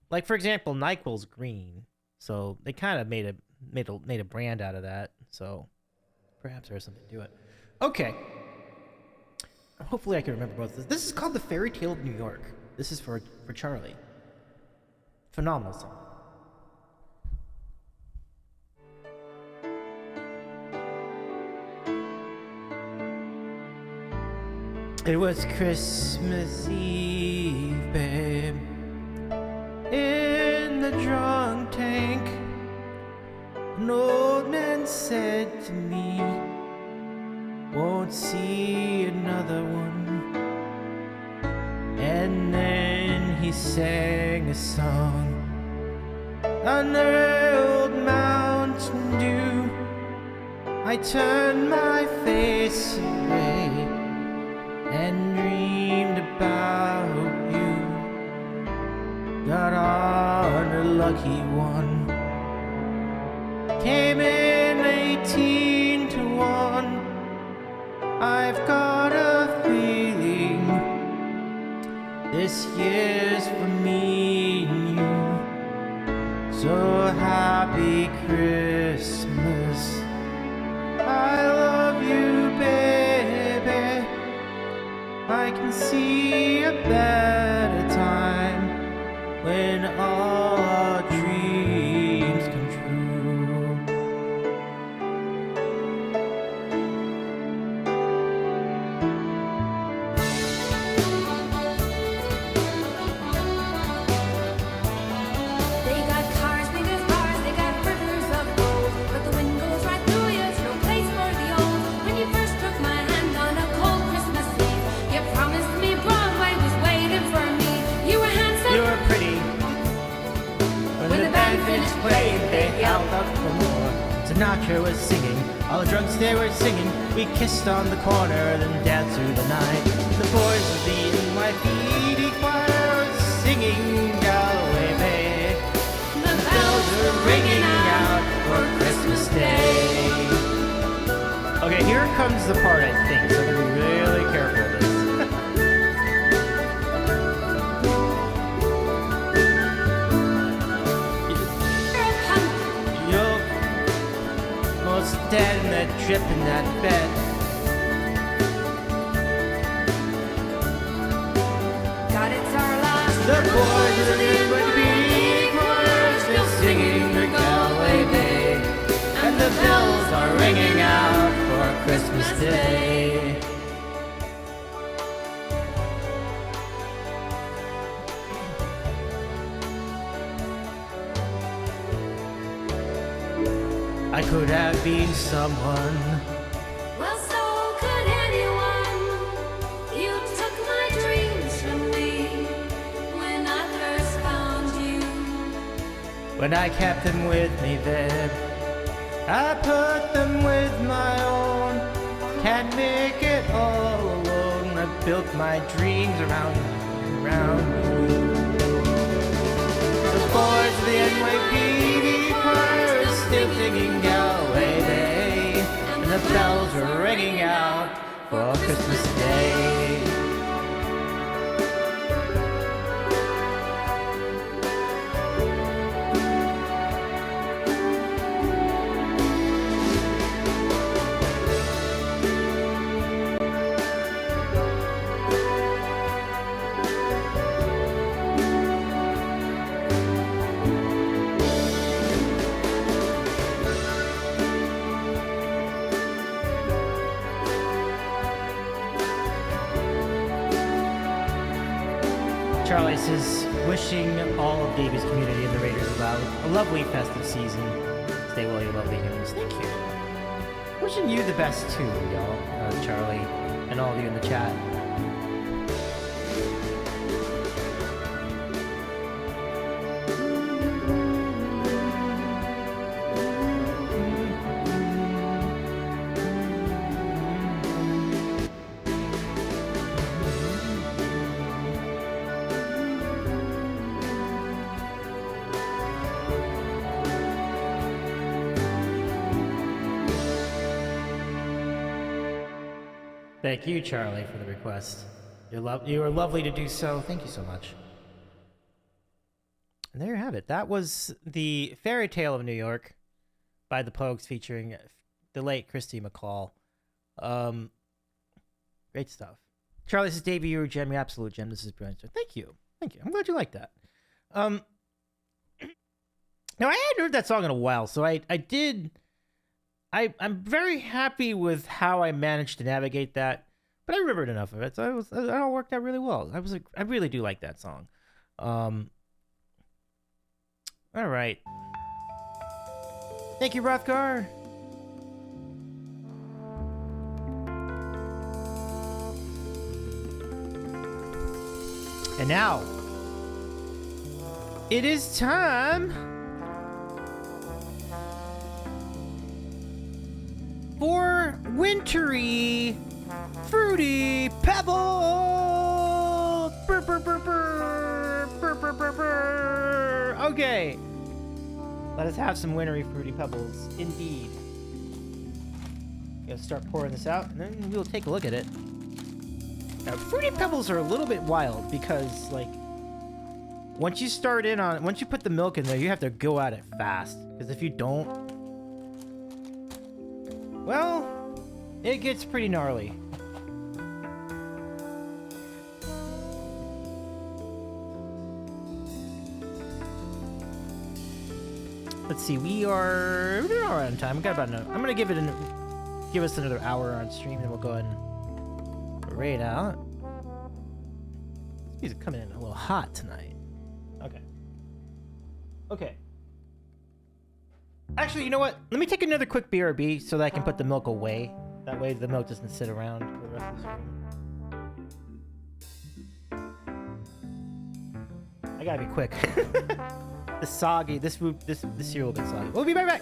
Like for example, NyQuil's green, so they kind of made a brand out of that. So perhaps there's something to it. Okay. Hopefully I can remember both of this. This is called The Fairy Tale of New York. This is for Charlie. Phenomenal song. It was Christmas Eve, babe, in the drunk tank. An old man said to me, won't see another one. And then he sang a song under old Mountain Dew. I turned my face away and dreamed about you. Got on a lucky one, came in a This year's for me and you. So happy Christmas. I love you, baby. I can see a better time when all our dreams come true. They got cars, big as bars, they got rivers of gold, but the wind goes right through you, it's no place for the old. When you first took my hand on a cold Christmas Eve, you promised me Broadway was waiting for me. You were handsome, You were pretty. When the band finished playing, they yelled out for more. Sinatra was singing, all the drunks they were singing. We kissed on the corner, then danced through the night. The boys of the NYPD choir were singing Galway Bay. the bells Were ringing out for Christmas Day. Okay, here comes the part I think, so I'm gonna be really careful with this. You're a punk. You're almost dead in that drip in that bed. God, it's our last. The boys of the NYPD choir are still singing the Galway Bay, and the bells are ringing out for Christmas Day. I could have been someone. Well, so could anyone. You took my dreams from me when I first found you. When I kept them with me then, I put them with my own. Can't make it all alone. I built my dreams around you. The boys of the NYPD choir are still singing Galway Day, and the bells are ringing out for Christmas Day. Charlie says, wishing all of Davy's community and the Raiders a lovely festive season. Stay well, you lovely humans. Thank you. Wishing you the best too, y'all, Charlie, and all of you in the chat. Thank you, Charlie, for the request. You are lovely to do so. Thank you so much. And there you have it. That was the Fairy Tale of New York by the Pogues featuring the late Christy McCall. Great stuff. Charlie says, Davey, you're a gem, you're absolute gem. This is brilliant. Thank you. Thank you. I'm glad you like that. Now, I hadn't heard that song in a while, so I'm very happy with how I managed to navigate that, but I remembered enough of it, so it all worked out really well. I really do like that song. All right. Thank you, Rothgar. And now, it is time for wintry, fruity pebbles. Brr, brr, brr, brr. Brr, brr, brr, brr. Okay, let us have some wintry, fruity pebbles. Indeed. Gonna start pouring this out, and then we'll take a look at it. Fruity Pebbles are a little bit wild because, like, once you put the milk in there, you have to go at it fast. Because if you don't, well, it gets pretty gnarly. Let's see, we're around time. We got about I'm gonna give us another hour on stream, and we'll go ahead and raid out. This music coming in a little hot tonight. Okay. Actually, you know what? Let me take another quick BRB so that I can put the milk away. That way the milk doesn't sit around for the rest of the stream. I gotta be quick. This cereal will get soggy. We'll be right back.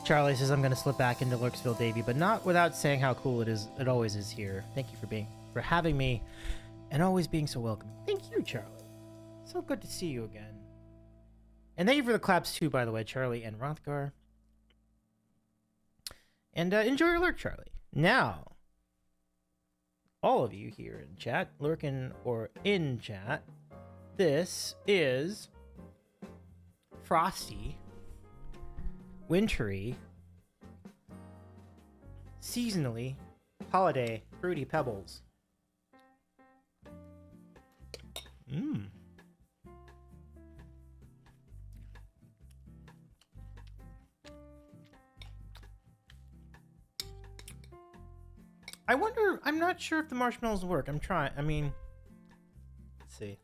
Charlie says I'm gonna slip back into Lurksville, Davy, but not without saying how cool it is. It always is here. Thank you for having me, and always being so welcoming. Thank you, Charlie. So good to see you again. And thank you for the claps too, by the way, Charlie and Rothgar. And enjoy your lurk, Charlie. Now, all of you here in chat, lurking or in chat, this is Frosty, wintry, seasonally, holiday Fruity Pebbles. I wonder, I'm not sure if the marshmallows work. I'm trying, let's see.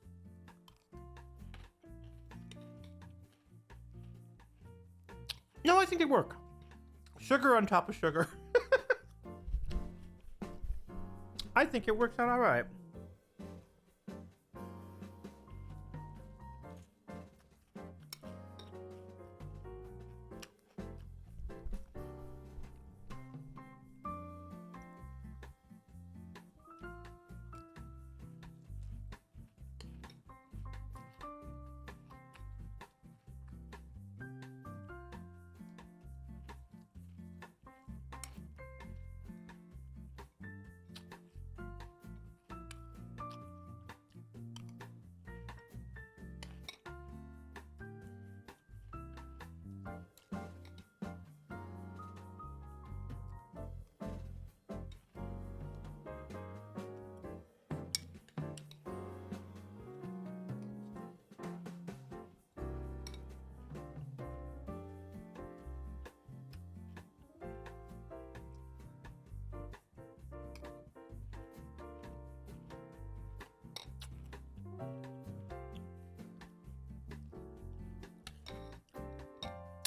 No, I think they work. Sugar on top of sugar. I think it works out all right.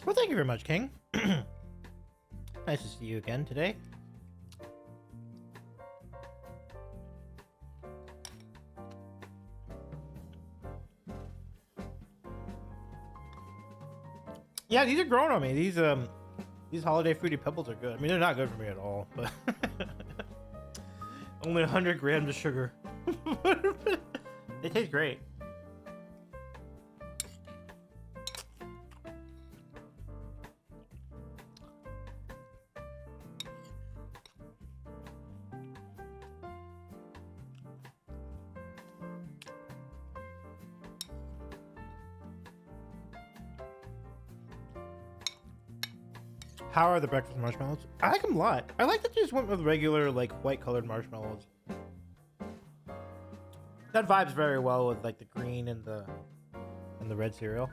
Well, thank you very much, King. Nice to see you again today. Yeah, these are growing on me. These holiday Fruity Pebbles are good. I mean, they're not good for me at all, but only 100 grams of sugar. They taste great. How are the breakfast marshmallows? I like them a lot. I like that you just went with regular, like, white colored marshmallows. That vibes very well with like the green and the red cereal.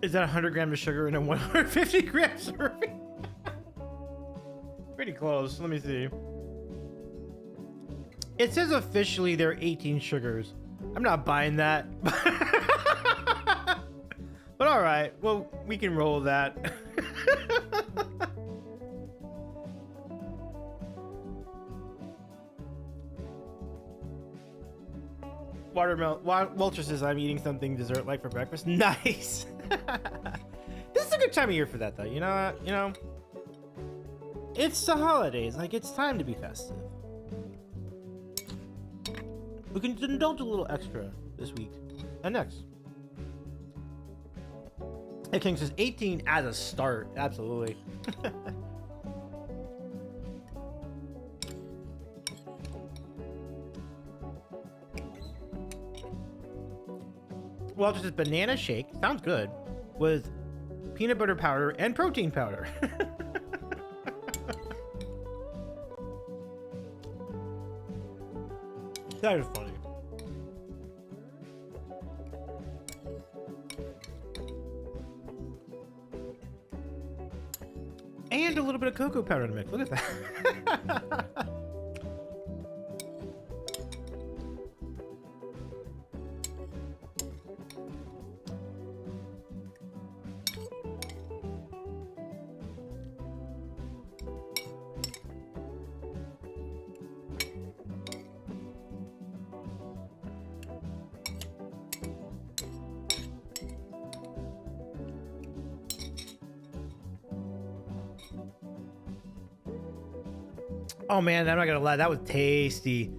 Is that 100 grams of sugar in a 150 gram serving? Pretty close. Let me see. It says officially there are 18 sugars. I'm not buying that. But all right. Well, we can roll with that. Watermelon. Walter says I'm eating something dessert-like for breakfast. Nice. This is a good time of year for that, though. You know, it's the holidays. Like, it's time to be festive. We can indulge a little extra this week and next. Hey, King says 18 as a start. Absolutely. Well, just a banana shake. Sounds good. With peanut butter powder and protein powder. That is funny. And a little bit of cocoa powder in the mix. Look at that. Oh man, I'm not gonna lie, that was tasty.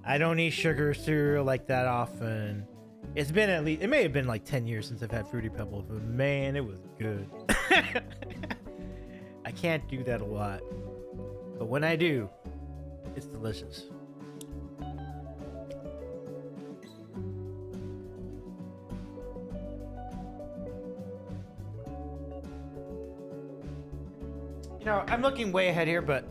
I don't eat sugar cereal like that often. It's been at least, it may have been like 10 years since I've had Fruity Pebbles, but man, it was good. I can't do that a lot, but when I do, it's delicious. You know, I'm looking way ahead here, but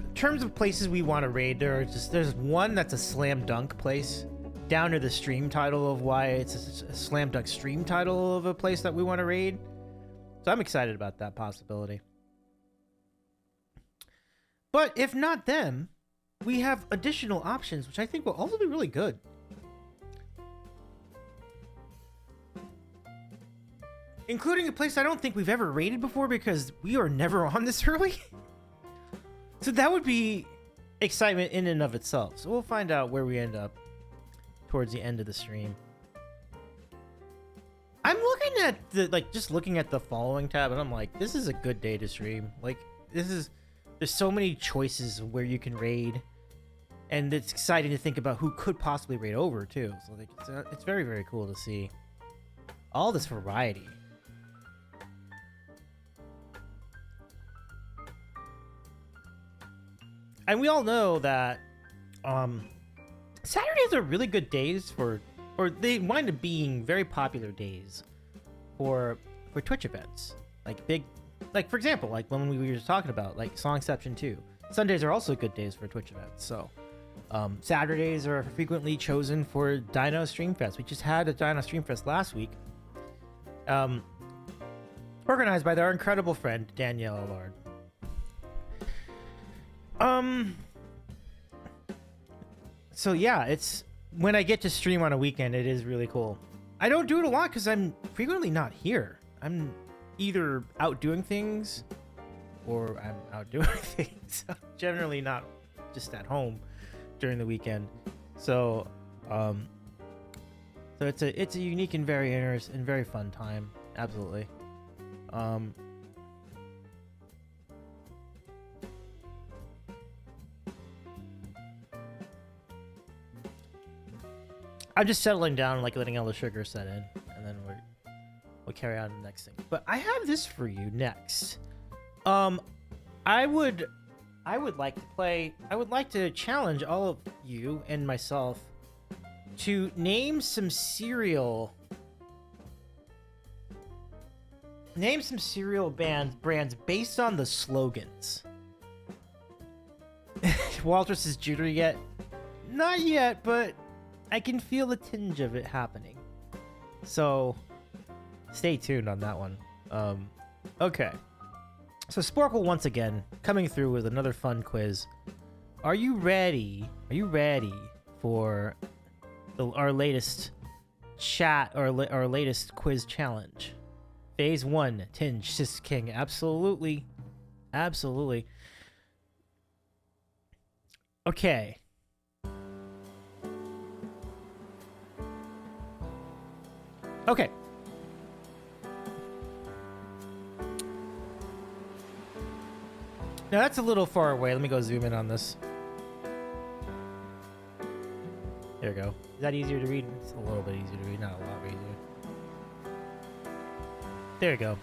in terms of places we want to raid, there's one that's a slam dunk place down to the stream title of why it's a slam dunk stream title of a place that we want to raid. So I'm excited about that possibility. But if not them, we have additional options, which I think will also be really good. Including a place I don't think we've ever raided before because we are never on this early. So that would be excitement in and of itself. So we'll find out where we end up towards the end of the stream. I'm looking at just looking at the following tab and I'm like, this is a good day to stream. Like, there's so many choices where you can raid. And it's exciting to think about who could possibly raid over too. So like, it's very, very cool to see all this variety. And we all know that Saturdays are really good days or they wind up being very popular days for Twitch events. Like for example, like when we were just talking about like Songception 2. Sundays are also good days for Twitch events. So Saturdays are frequently chosen for Dino Stream Fest. We just had a Dino Stream Fest last week. Organized by our incredible friend Danielle Allard. So yeah, it's when I get to stream on a weekend, it is really cool. I don't do it a lot because I'm frequently not here. I'm either out doing things or I'm out doing things. I'm generally not just at home during the weekend. So, so it's a unique and very interesting and very fun time. Absolutely. I'm just settling down, like letting all the sugar set in, and then we'll carry on to the next thing. But I have this for you next. I would like to challenge all of you and myself to name some cereal Name some cereal brands based on the slogans. Walter says jittery yet? Not yet, but I can feel the tinge of it happening. So stay tuned on that one. Okay. So Sporkle once again coming through with another fun quiz. Are you ready? Are you ready for our latest chat or our latest quiz challenge? Phase 1, Tinge, Sis King. Absolutely. Absolutely. Okay. Okay. Now that's a little far away. Let me go zoom in on this. There we go. Is that easier to read? It's a little bit easier to read, not a lot easier. There we go.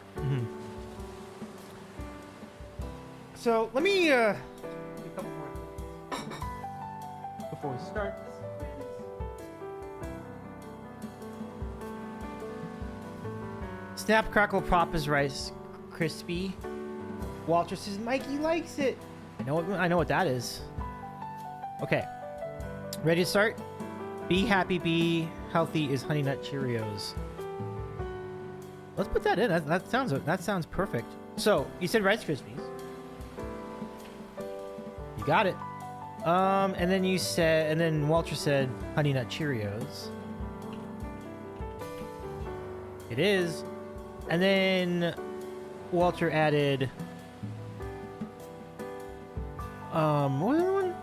So let me a couple more before we start this quiz. Snap, crackle, pop is Rice Crispy. Walter says Mikey likes it. I know what that is. Okay. Ready to start? Be happy, be healthy is Honey Nut Cheerios. Let's put that in. That sounds perfect. So you said Rice Krispies. You got it. And then Walter said Honey Nut Cheerios. It is. And then Walter added what was the other one?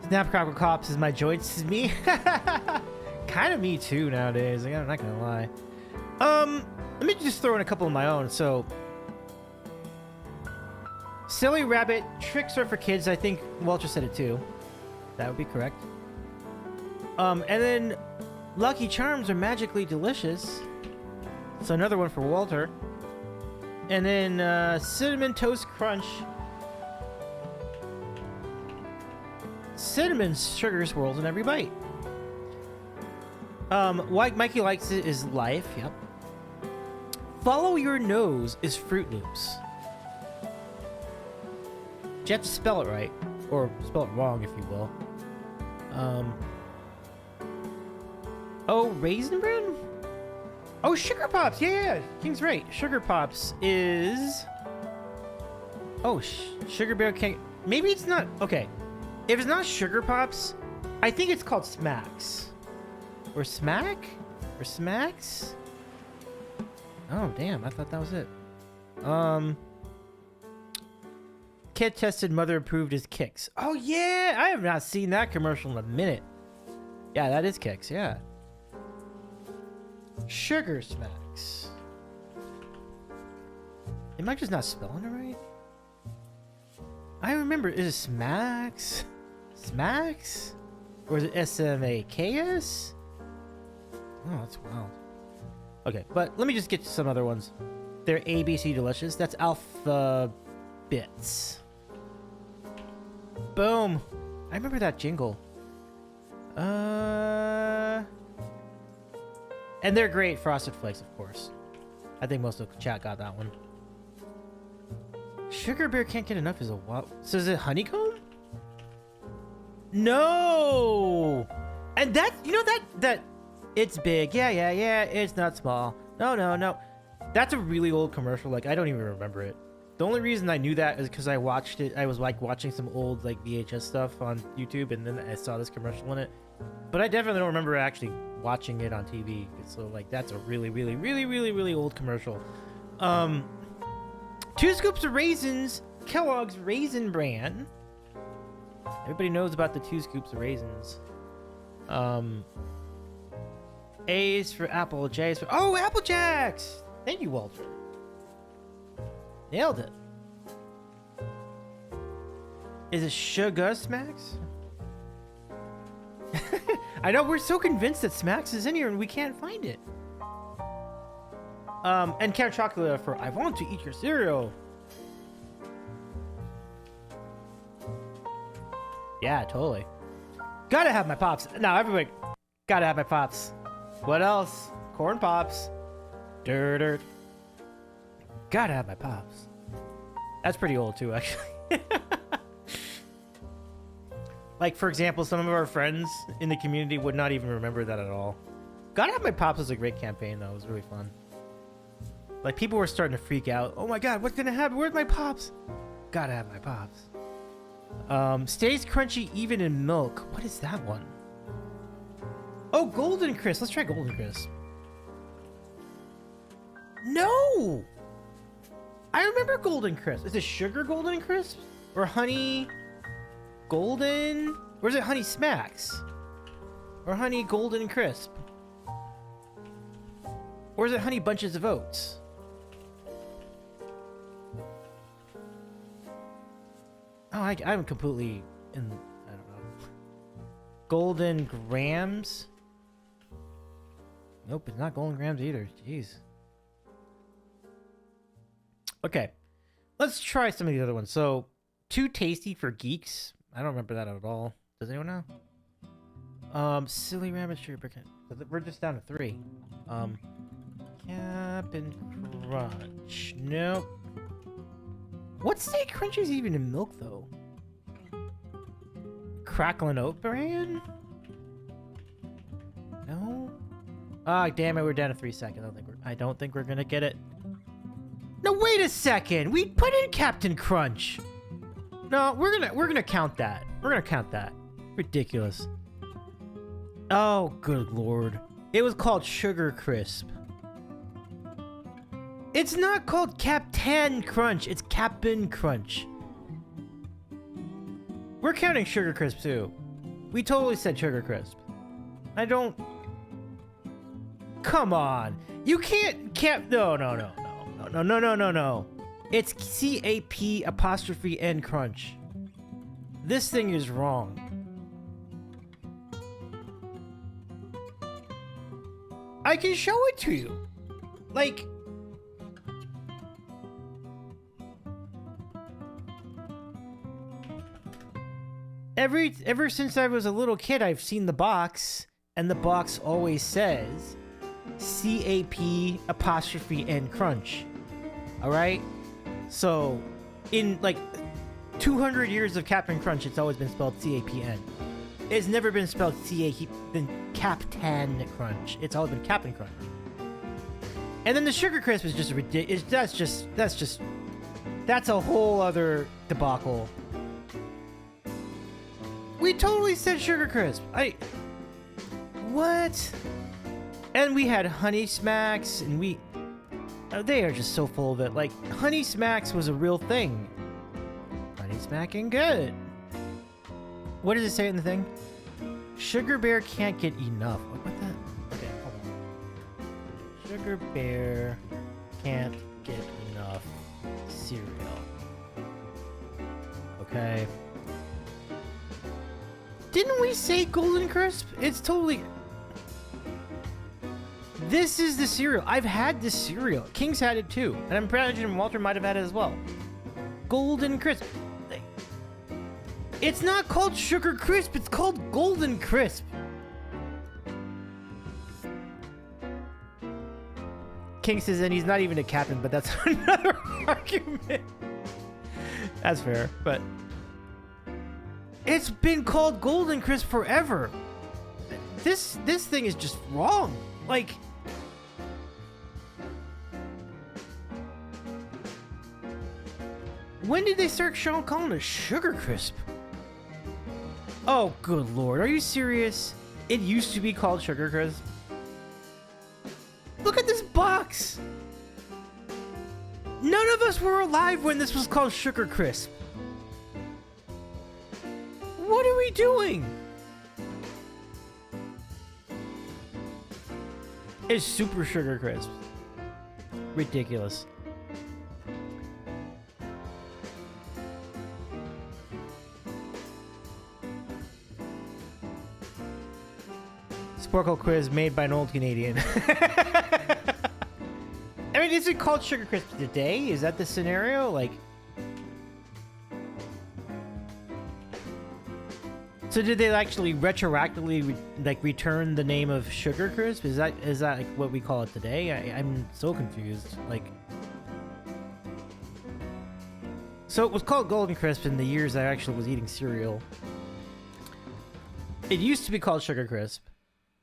Snap Crackle Cops is my joints is me. Kind of me too nowadays. I'm not gonna lie. Let me just throw in a couple of my own. So Silly Rabbit tricks are for kids. I think Walter said it too. That would be correct. And then Lucky Charms are magically delicious. So another one for Walter. And then Cinnamon Toast Crunch. Cinnamon sugar swirls in every bite. Why Mikey likes it is life. Yep. Follow your nose is Fruit Loops. You have to spell it right, or spell it wrong, if you will. Oh, Raisin Bran? Oh, Sugar Pops. Yeah. King's right. Sugar Pops is. Oh, Sugar Bear can't. Maybe it's not. Okay. If it's not Sugar Pops, I think it's called Smacks. Or Smack? Or Smacks? Oh, damn. I thought that was it. Kid tested, mother approved is Kicks. Oh, yeah. I have not seen that commercial in a minute. Yeah, that is Kicks. Yeah. Sugar Smacks. Am I just not spelling it right? I remember. Is it Smacks? Smacks? Or is it SMAKS? Oh, that's wild. Okay, but let me just get to some other ones. They're ABC Delicious. That's Alpha Bits. Boom. I remember that jingle. And they're great. Frosted Flakes, of course. I think most of the chat got that one. Sugar Bear can't get enough is a what? So is it Honeycomb? No! And that, you know that it's big. Yeah, it's not small. No. That's a really old commercial. Like, I don't even remember it. The only reason I knew that is because I watched it. I was like watching some old like VHS stuff on YouTube, and then I saw this commercial in it. But I definitely don't remember actually watching it on TV. So like, that's a really old commercial. 2 scoops of raisins, Kellogg's Raisin Bran. Everybody knows about the 2 scoops of raisins. A's for Apple, J's for... Oh, Apple Jacks! Thank you, Walter. Nailed it. Is it Sugar Smacks? I know, we're so convinced that Smacks is in here and we can't find it. And Count Chocolate for I want to eat your cereal. Yeah, totally. Gotta have my Pops. No, everybody gotta have my Pops. What else? Corn Pops. Dirt. Gotta have my pops. That's pretty old too, actually. Like, for example, some of our friends in the community would not even remember that at all. Gotta Have My Pops was a great campaign, though. It was really fun. Like, people were starting to freak out. Oh my god, what's gonna happen? Where's my pops? Gotta have my pops. Stays crunchy even in milk. What is that one? Oh, Golden Crisp. Let's try Golden Crisp. No! I remember Golden Crisp. Is it sugar Golden Crisp? Or honey golden? Or is it honey smacks? Or honey golden crisp? Or is it honey bunches of oats? Oh, I'm completely in... I don't know. Golden grams? Nope, it's not golden grams either. Jeez. Okay. Let's try some of the other ones. So, Too Tasty for Geeks. I don't remember that at all. Does anyone know? Silly Rabbit Sugar Bricket. We're just down to 3. Cap'n Crunch. Nope. What Stay Crunchies even in milk, though? Cracklin' Oat Bran? No? Ah, damn it, we're down to 3 seconds. I don't think we're gonna get it. No, wait a second! We put in Captain Crunch! No, we're gonna count that. We're gonna count that. Ridiculous. Oh, good lord. It was called Sugar Crisp. It's not called Captain Crunch, it's Cap'n Crunch. We're counting Sugar Crisp too. We totally said Sugar Crisp. I don't... Come on. You can't... No. It's CAP''N Crunch. This thing is wrong. I can show it to you. Like... Ever since I was a little kid, I've seen the box, and the box always says CAP''N Crunch. Alright? So, in like 200 years of Cap'n Crunch, it's always been spelled CAPN. It's never been spelled Captain Crunch. It's always been Cap'n Crunch. And then the Sugar Crisp is just ridiculous. That's a whole other debacle. We totally said Sugar Crisp. What? And we had Honey Smacks, and they are just so full of it. Like, Honey Smacks was a real thing. Honey Smacking good. What does it say in the thing? Sugar Bear can't get enough. What that? Okay, hold on. Sugar Bear can't get enough cereal. Okay. Didn't we say Golden Crisp? It's totally... This is the cereal. I've had this cereal. King's had it too. And I'm imagining Walter might have had it as well. Golden Crisp. It's not called Sugar Crisp. It's called Golden Crisp. King says, and he's not even a captain, but that's another argument. That's fair, but... It's been called Golden Crisp forever. This thing is just wrong. Like... When did they start calling it Sugar Crisp? Oh, good lord. Are you serious? It used to be called Sugar Crisp. Look at this box. None of us were alive when this was called Sugar Crisp. What are we doing? It's Super Sugar Crisp. Ridiculous. Sporkle quiz made by an old Canadian. I mean, is it called Sugar Crisp today? Is that the scenario? Like... So did they actually retroactively return the name of Sugar Crisp? Is that like what we call it today? I'm so confused. Like, so it was called Golden Crisp in the years I actually was eating cereal. It used to be called Sugar Crisp,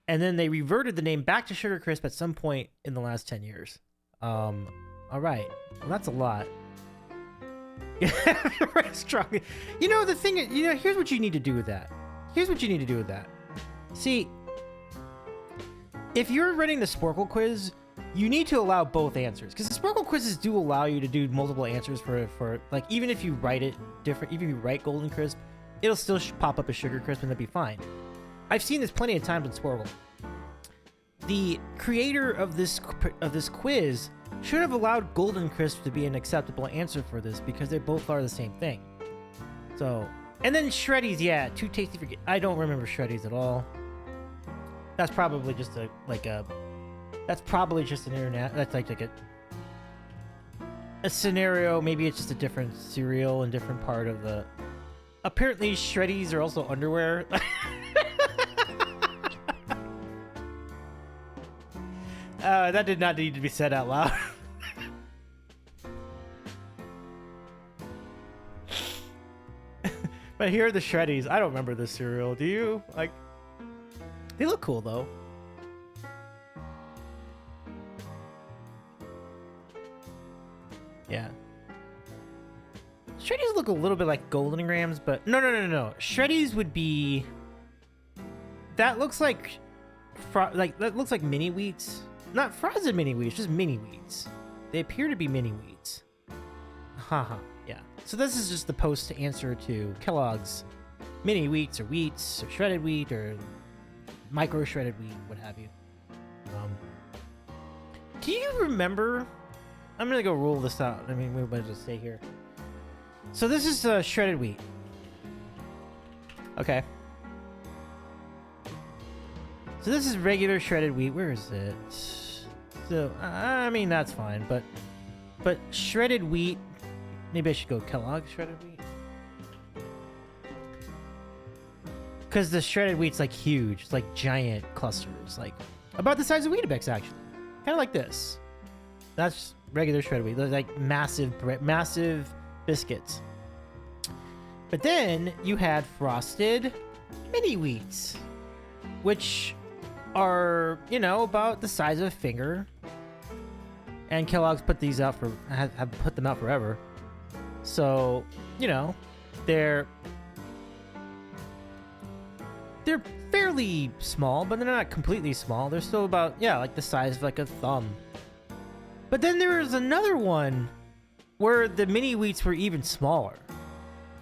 and then they reverted the name back to Sugar Crisp at some point in the last 10 years. All right, well, that's a lot. Very strong. You know, the thing, here's what you need to do with that. See, if you're running the Sporkle quiz, you need to allow both answers, because the Sporkle quizzes do allow you to do multiple answers for like, even if you write it different, even if you write Golden Crisp, it'll still pop up as Sugar Crisp and that'd be fine. I've seen this plenty of times with Sporkle. The creator of this quiz should have allowed Golden Crisp to be an acceptable answer for this, because they both are the same thing. So, and then Shreddies, yeah, too tasty for... I don't remember Shreddies at all. That's probably just that's probably just an internet... That's like a scenario. Maybe it's just a different cereal and different part of the... Apparently, Shreddies are also underwear. That did not need to be said out loud. But here are the Shreddies. I don't remember this cereal. Do you? Like, they look cool though. Yeah. Shreddies look a little bit like Golden Grams, but no. Shreddies would be... That looks like... that looks like mini wheats. Not frozen mini wheats, just mini wheats. They appear to be mini wheats. Haha, yeah. So this is just the post answer to Kellogg's mini wheats or shredded wheat or micro shredded wheat, what have you. Do you remember? I'm gonna go rule this out. I mean, we might just stay here. So this is shredded wheat. Okay. So this is regular shredded wheat. Where is it? So I mean, that's fine, but shredded wheat. Maybe I should go Kellogg's shredded wheat, because the shredded wheat's like huge. It's like giant clusters, like about the size of Weetabix, actually. Kind of like this. That's regular shredded wheat. They're like massive biscuits. But then you had frosted mini wheats, which are, about the size of a finger. And Kellogg's put these out have put them out forever. So, they're fairly small, but they're not completely small. They're still about, like the size of like a thumb. But then there was another one where the mini wheats were even smaller.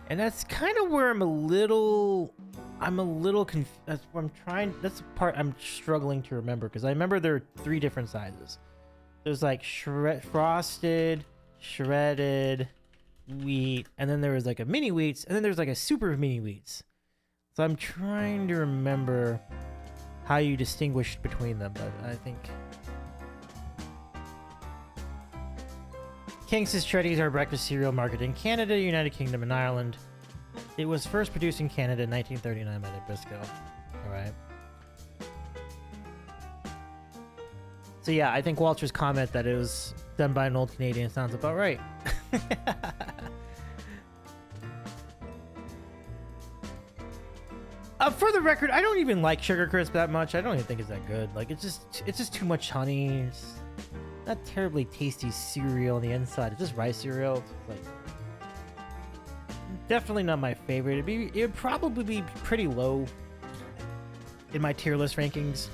And that's kind of where I'm a little confused. That's the part I'm struggling to remember, because I remember there are 3 different sizes. There's like frosted, shredded wheat, and then there was like a mini wheats, and then there's like a super mini wheats. So I'm trying to remember how you distinguished between them, but I think King's Shreddies are a breakfast cereal marketed in Canada, United Kingdom, and Ireland. It was first produced in Canada in 1939 by Nabisco. Alright. So yeah, I think Walter's comment that it was done by an old Canadian sounds about right. For the record, I don't even like Sugar Crisp that much. I don't even think it's that good. Like, it's just too much honey. It's not terribly tasty cereal on the inside. It's just rice cereal. It's like, definitely not my favorite. It would probably be pretty low in my tier list rankings.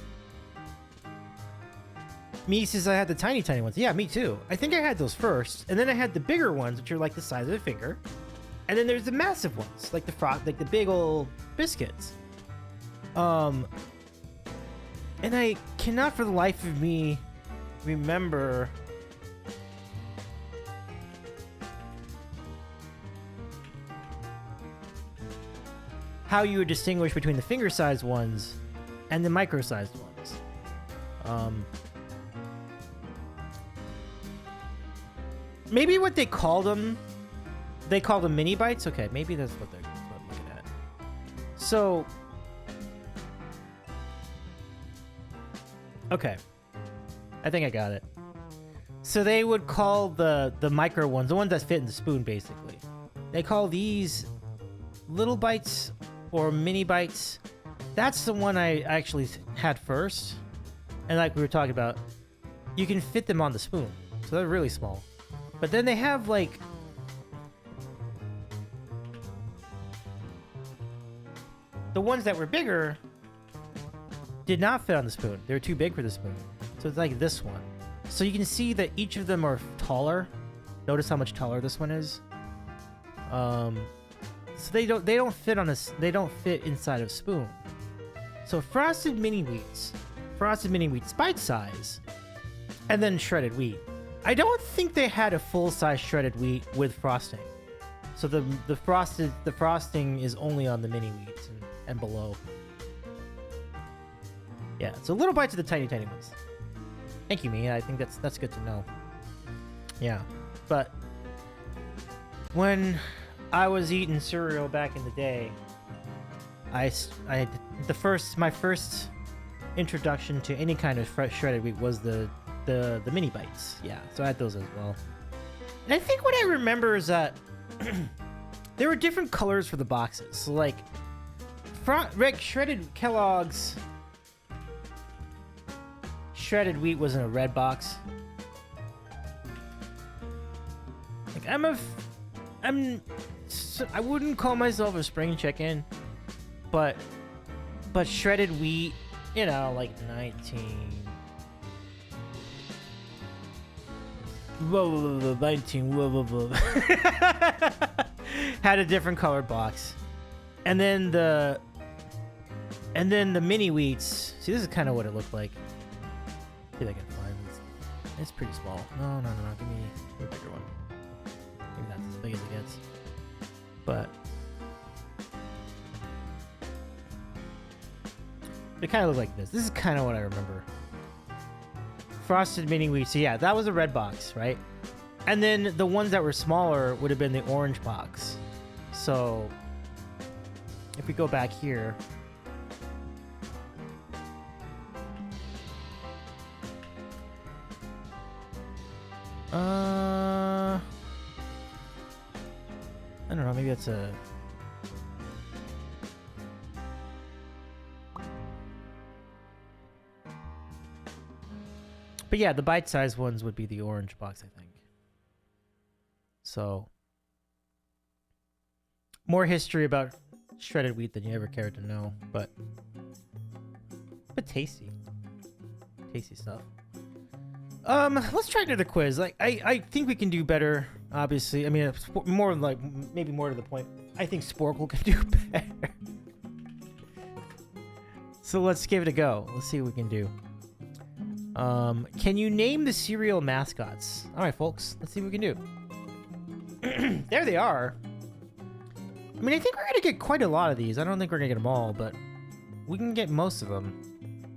Me says I had the tiny ones. Yeah, me too. I think I had those first, and then I had the bigger ones, which are like the size of a finger, and then there's the massive ones, like the big old biscuits. And I cannot for the life of me remember how you would distinguish between the finger-sized ones and the micro-sized ones. Maybe what they called them mini bites. Okay, maybe that's what I'm looking at. So, okay, I think I got it. So they would call the micro ones, the ones that fit in the spoon, basically. They call these little bites or mini bites. That's the one I actually had first. And like we were talking about, you can fit them on the spoon. So they're really small. But then they have like... the ones that were bigger did not fit on the spoon. They were too big for the spoon. So it's like this one. So you can see that each of them are taller. Notice how much taller this one is. So they don't fit on this. They don't fit inside of spoon. So frosted mini wheats, bite size, and then shredded wheat. I don't think they had a full size shredded wheat with frosting. So the frosting is only on the mini wheats and below. Yeah, so little bites of the tiny ones. Thank you, Mia. I think that's good to know. Yeah, but when I was eating cereal back in the day, my first introduction to any kind of fresh shredded wheat was the mini bites. Yeah, so I had those as well. And I think what I remember is that there were different colors for the boxes. So like shredded Kellogg's shredded wheat was in a red box. Like I wouldn't call myself a spring chicken, but shredded wheat, you know, like 19 had a different colored box. And then the mini wheats. See, this is kind of what it looked like. See if I can find this. It's pretty small. No. Give me a bigger one. I think that's as big as it gets. But they kind of look like this. This is kind of what I remember. Frosted mini wheats. So yeah, that was a red box, right? And then the ones that were smaller would have been the orange box. So if we go back here, I don't know, maybe that's a... But yeah, the bite-sized ones would be the orange box, I think. So, more history about shredded wheat than you ever cared to know, but tasty. Tasty stuff. Let's try another quiz. Like, I think we can do better, obviously. I mean, more like, maybe more to the point, I think Sporkle can do better. So let's give it a go. Let's see what we can do. Can you name the cereal mascots? All right, folks, let's see what we can do. There they are. I mean, I think we're gonna get quite a lot of these. I don't think we're gonna get them all, but we can get most of them.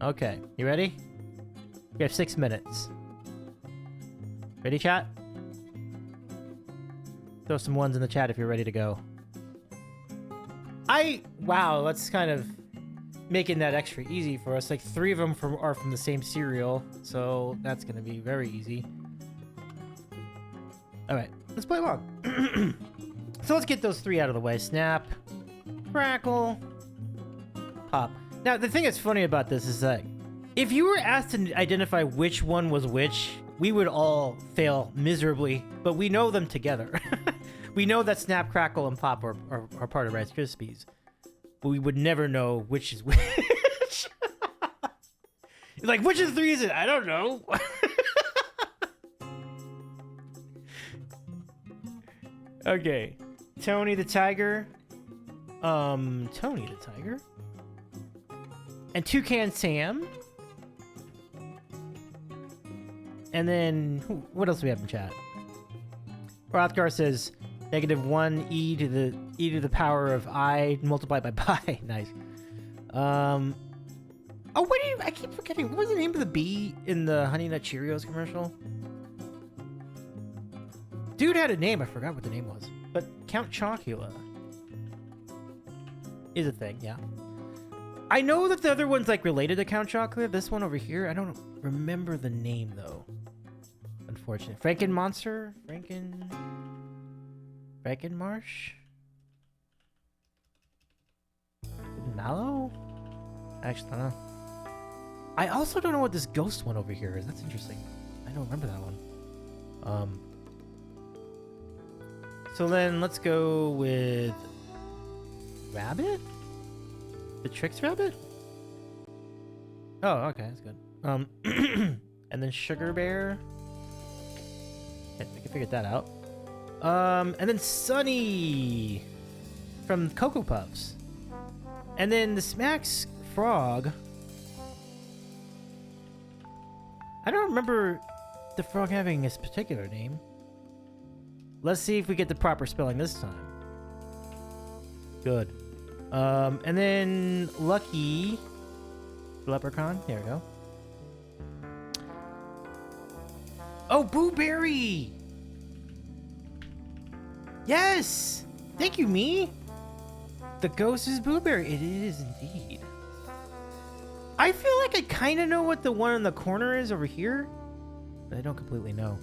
Okay, you ready? We have 6 minutes. Ready, chat? Throw some ones in the chat if you're ready to go. Wow, that's kind of making that extra easy for us. Like 3 of them are from the same cereal, so that's gonna be very easy. All right, let's play along. So let's get those 3 out of the way. Snap, Crackle, Pop. Now, the thing that's funny about this is that if you were asked to identify which one was which, we would all fail miserably, but we know them together. We know that Snap, Crackle, and Pop are part of Rice Krispies, but we would never know which is which. You're like, which of the 3 is it? I don't know. Okay. Tony the Tiger. Tony the Tiger. And Toucan Sam. And then, what else do we have in chat? Rothgar says, -1 e to the power of I multiplied by pi. Nice. Oh, I keep forgetting. What was the name of the bee in the Honey Nut Cheerios commercial? Dude had a name. I forgot what the name was. But Count Chocula. is a thing, yeah. I know that the other one's like related to Count Chocula. This one over here, I don't remember the name though. Unfortunately. Frankenmonster? Frankenmarsh? Mallow? Actually, I don't know. I also don't know what this ghost one over here is. That's interesting. I don't remember that one. So then let's go with Rabbit? The Trix Rabbit? Oh, okay, that's good. And then Sugar Bear. Okay, we can figure that out. And then Sunny from Cocoa Puffs. And then the Smacks Frog. I don't remember the frog having this particular name. Let's see if we get the proper spelling this time. Good. And then Lucky Leprechaun. There we go. Oh, Booberry! Yes! Thank you, me. The ghost is Booberry. It is indeed. I feel like I kind of know what the one in the corner is over here, but I don't completely know.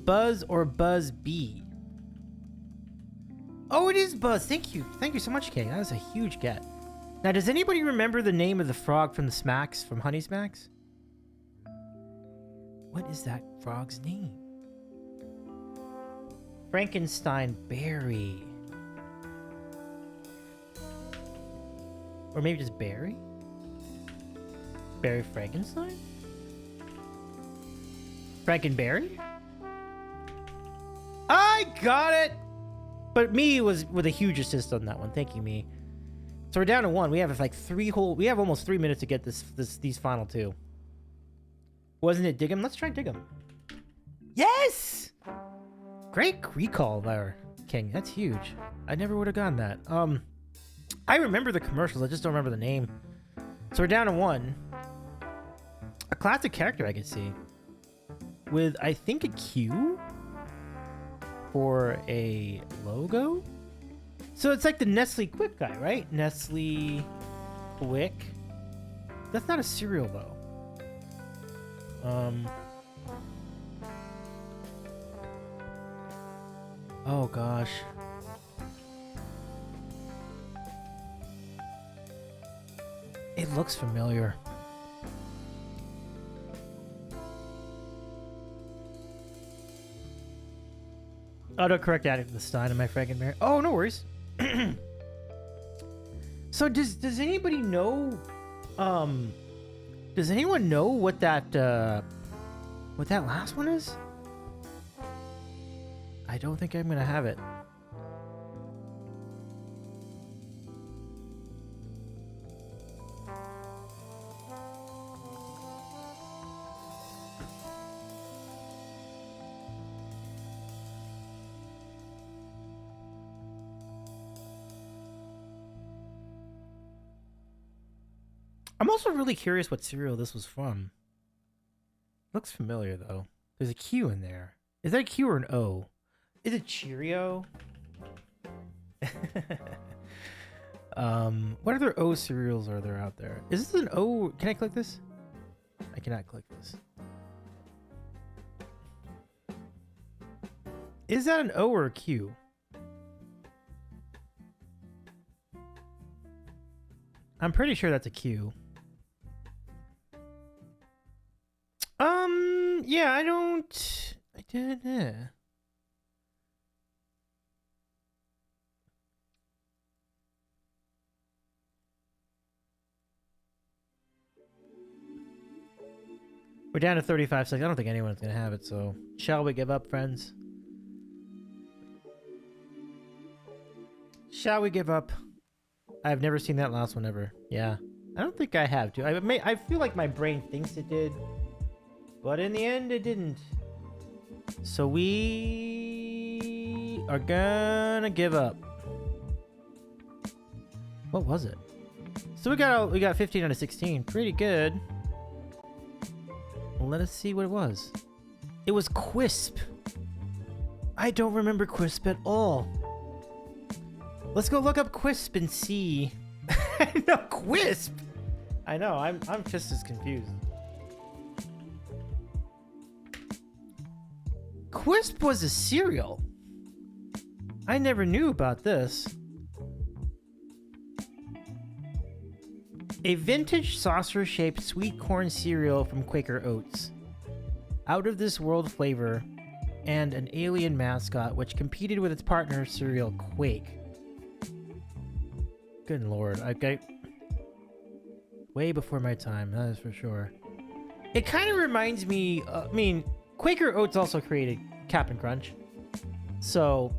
Buzz or Buzz B? Oh, it is Buzz. Thank you. Thank you so much, Kay. That was a huge get. Now, does anybody remember the name of the frog from the Smacks, from Honey Smacks? What is that frog's name? Frankenstein Berry. Or maybe just Berry? Barry Frankenstein? Frankenberry? I got it! But me was with a huge assist on that one. Thank you, me. So we're down to one. We have like we have almost 3 minutes to get these final two. Wasn't it Dig 'em? Let's try Dig 'em. Yes! Great recall there, King. That's huge. I never would have gotten that. I remember the commercials. I just don't remember the name. So we're down to one. A classic character I could see. With, I think, a Q for a logo. So it's like the Nestle Quick guy, right? Nestle Quick. That's not a cereal, though. Oh, gosh. It looks familiar. Autocorrect added to the Stein of my Frankenberry. Oh, no worries. So does anybody know? Does anyone know what that last one is? I don't think I'm gonna have it. I'm also really curious what cereal this was from. Looks familiar, though. There's a Q in there. Is that a Q or an O? Is it Cheerio? What other O cereals are there out there? Is this an O? Can I click this? I cannot click this. Is that an O or a Q? I'm pretty sure that's a Q. Yeah, I did. We're down to 35 seconds. I don't think anyone's gonna have it, so shall we give up, friends? Shall we give up? I've never seen that last one ever. Yeah. I don't think I have to. I feel like my brain thinks it did, but in the end it didn't. So we are gonna give up. What was it? So we got 15 out of 16. Pretty good. Well, let us see what it was. It was Quisp. I don't remember Quisp at all. Let's go look up Quisp and see. No, Quisp. I know. I'm just as confused. Quisp was a cereal. I never knew about this. A vintage saucer-shaped sweet corn cereal from Quaker Oats. Out of this world flavor and an alien mascot which competed with its partner cereal Quake. Good lord, I got way before my time, that is for sure. It kind of reminds me, Quaker Oats also created Cap'n Crunch. So,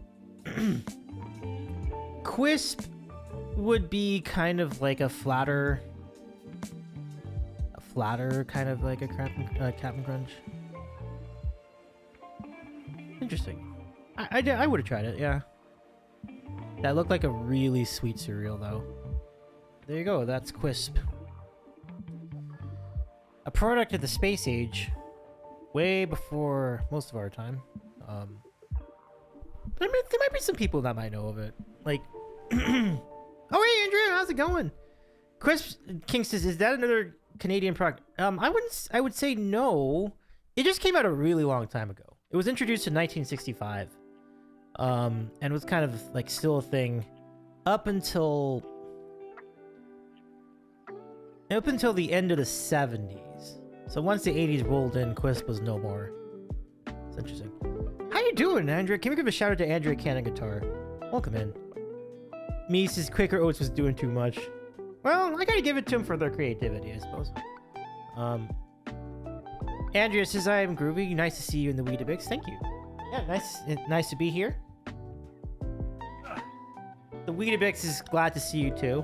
Quisp would be kind of like a flatter kind of like a Cap'n Crunch. Interesting. I would have tried it, yeah. That looked like a really sweet cereal, though. There you go, that's Quisp. A product of the space age, way before most of our time. There might be some people that might know of it. Like, oh hey Andrea, how's it going? Quisp King says, is that another Canadian product? I would say no. It just came out a really long time ago. It was introduced in 1965. And was kind of like still a thing up until the end of the 70s. So once the 80s rolled in, Quisp was no more. It's interesting. How you doing, Andrea? Can we give a shout out to Andrea Cannon Guitar? Welcome in. Me says Quaker Oats was doing too much. Well, I gotta give it to them for their creativity, I suppose. Andrea says, I am groovy. Nice to see you in the Weetabix. Thank you. Yeah, nice to be here. The Weetabix is glad to see you too.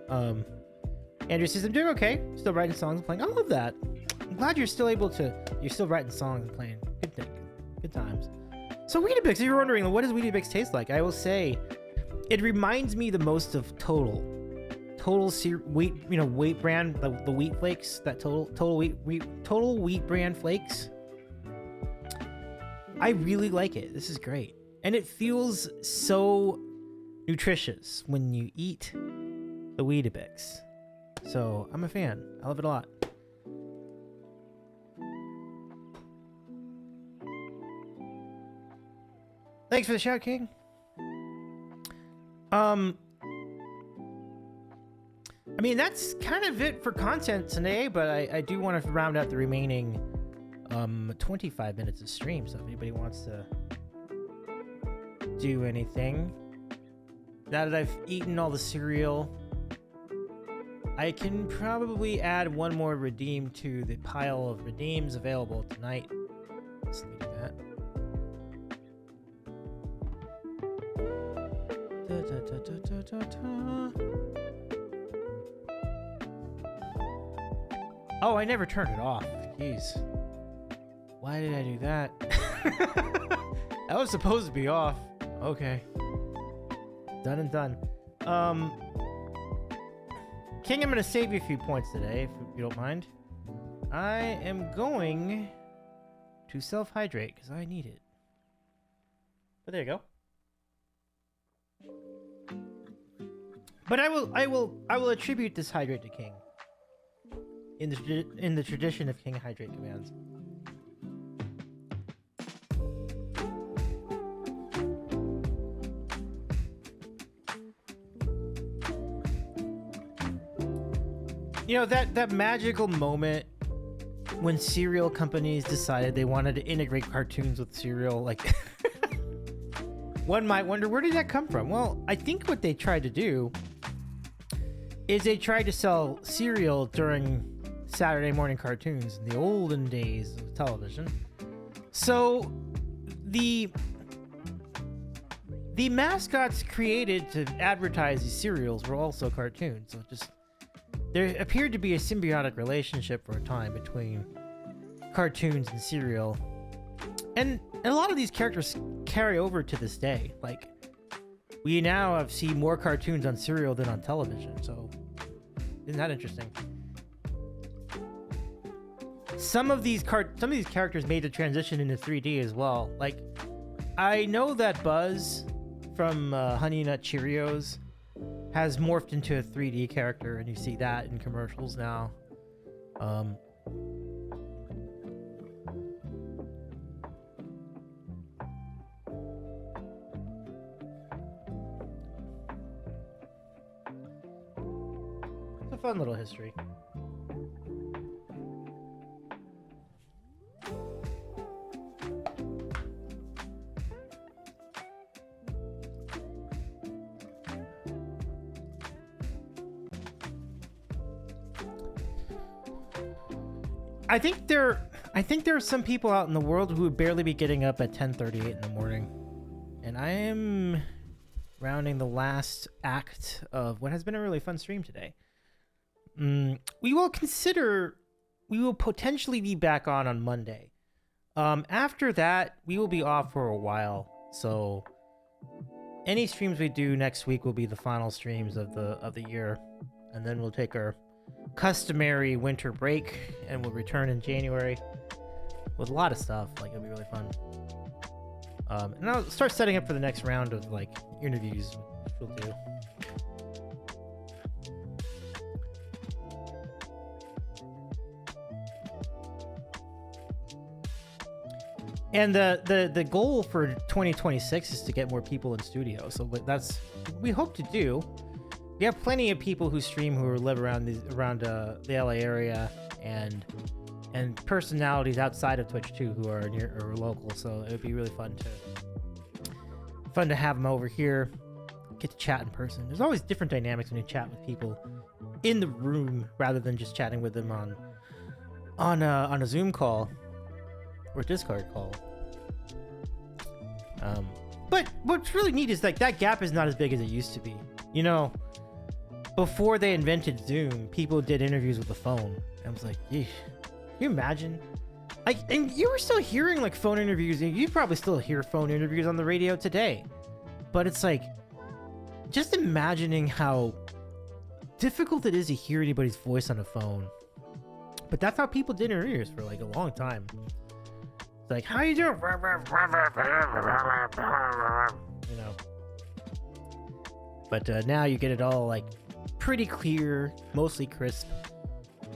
Andrea says, I'm doing okay. Still writing songs and playing. I love that. I'm glad you're still writing songs and playing. Good times. So Weetabix, if you're wondering, what does Weetabix taste like? I will say, it reminds me the most of Total wheat brand, the wheat flakes, that Total wheat brand flakes. I really like it. This is great. And it feels so nutritious when you eat the Weetabix. So I'm a fan. I love it a lot. Thanks for the shout, King. I mean, that's kind of it for content today, but I do want to round out the remaining 25 minutes of stream. So if anybody wants to do anything, now that I've eaten all the cereal, I can probably add one more redeem to the pile of redeems available tonight. Let's look at that. Oh, I never turned it off. Jeez. Why did I do that? That was supposed to be off. Okay. Done and done. King, I'm going to save you a few points today, if you don't mind. I am going to self-hydrate, because I need it. But there you go. But I will attribute this hydrate to King. In the tradition of King Hydrate commands. You know, that magical moment when cereal companies decided they wanted to integrate cartoons with cereal, like one might wonder, where did that come from? Well, I think what they tried to do is they tried to sell cereal during Saturday morning cartoons in the olden days of television. So the mascots created to advertise these cereals were also cartoons. So just there appeared to be a symbiotic relationship for a time between cartoons and cereal. And a lot of these characters carry over to this day. Like, we now have seen more cartoons on cereal than on television. So isn't that interesting? Some of these characters made the transition into 3D as well. Like, I know that Buzz from Honey Nut Cheerios has morphed into a 3D character, and you see that in commercials now. It's a fun little history. I think there are some people out in the world who would barely be getting up at 10:38 in the morning, and I am rounding the last act of what has been a really fun stream today. We will potentially be back on Monday. After that, we will be off for a while, so any streams we do next week will be the final streams of the year, and then we'll take our customary winter break and we'll return in January with a lot of stuff. Like, it'll be really fun. And I'll start setting up for the next round of like interviews, which we'll do. And the goal for 2026 is to get more people in studio. So that's what we hope to do. We have plenty of people who stream who live around the LA area, and personalities outside of Twitch too who are near or local. So it would be really fun to have them over here, get to chat in person. There's always different dynamics when you chat with people in the room rather than just chatting with them on a Zoom call or Discord call. But what's really neat is like that gap is not as big as it used to be. You know, before they invented Zoom, people did interviews with the phone. And I was like, yeesh. Can you imagine? Like, and you were still hearing like phone interviews. You probably still hear phone interviews on the radio today. But it's like, just imagining how difficult it is to hear anybody's voice on a phone. But that's how people did interviews for like a long time. It's like, how you doing? You know. But now you get it all like pretty clear, mostly crisp,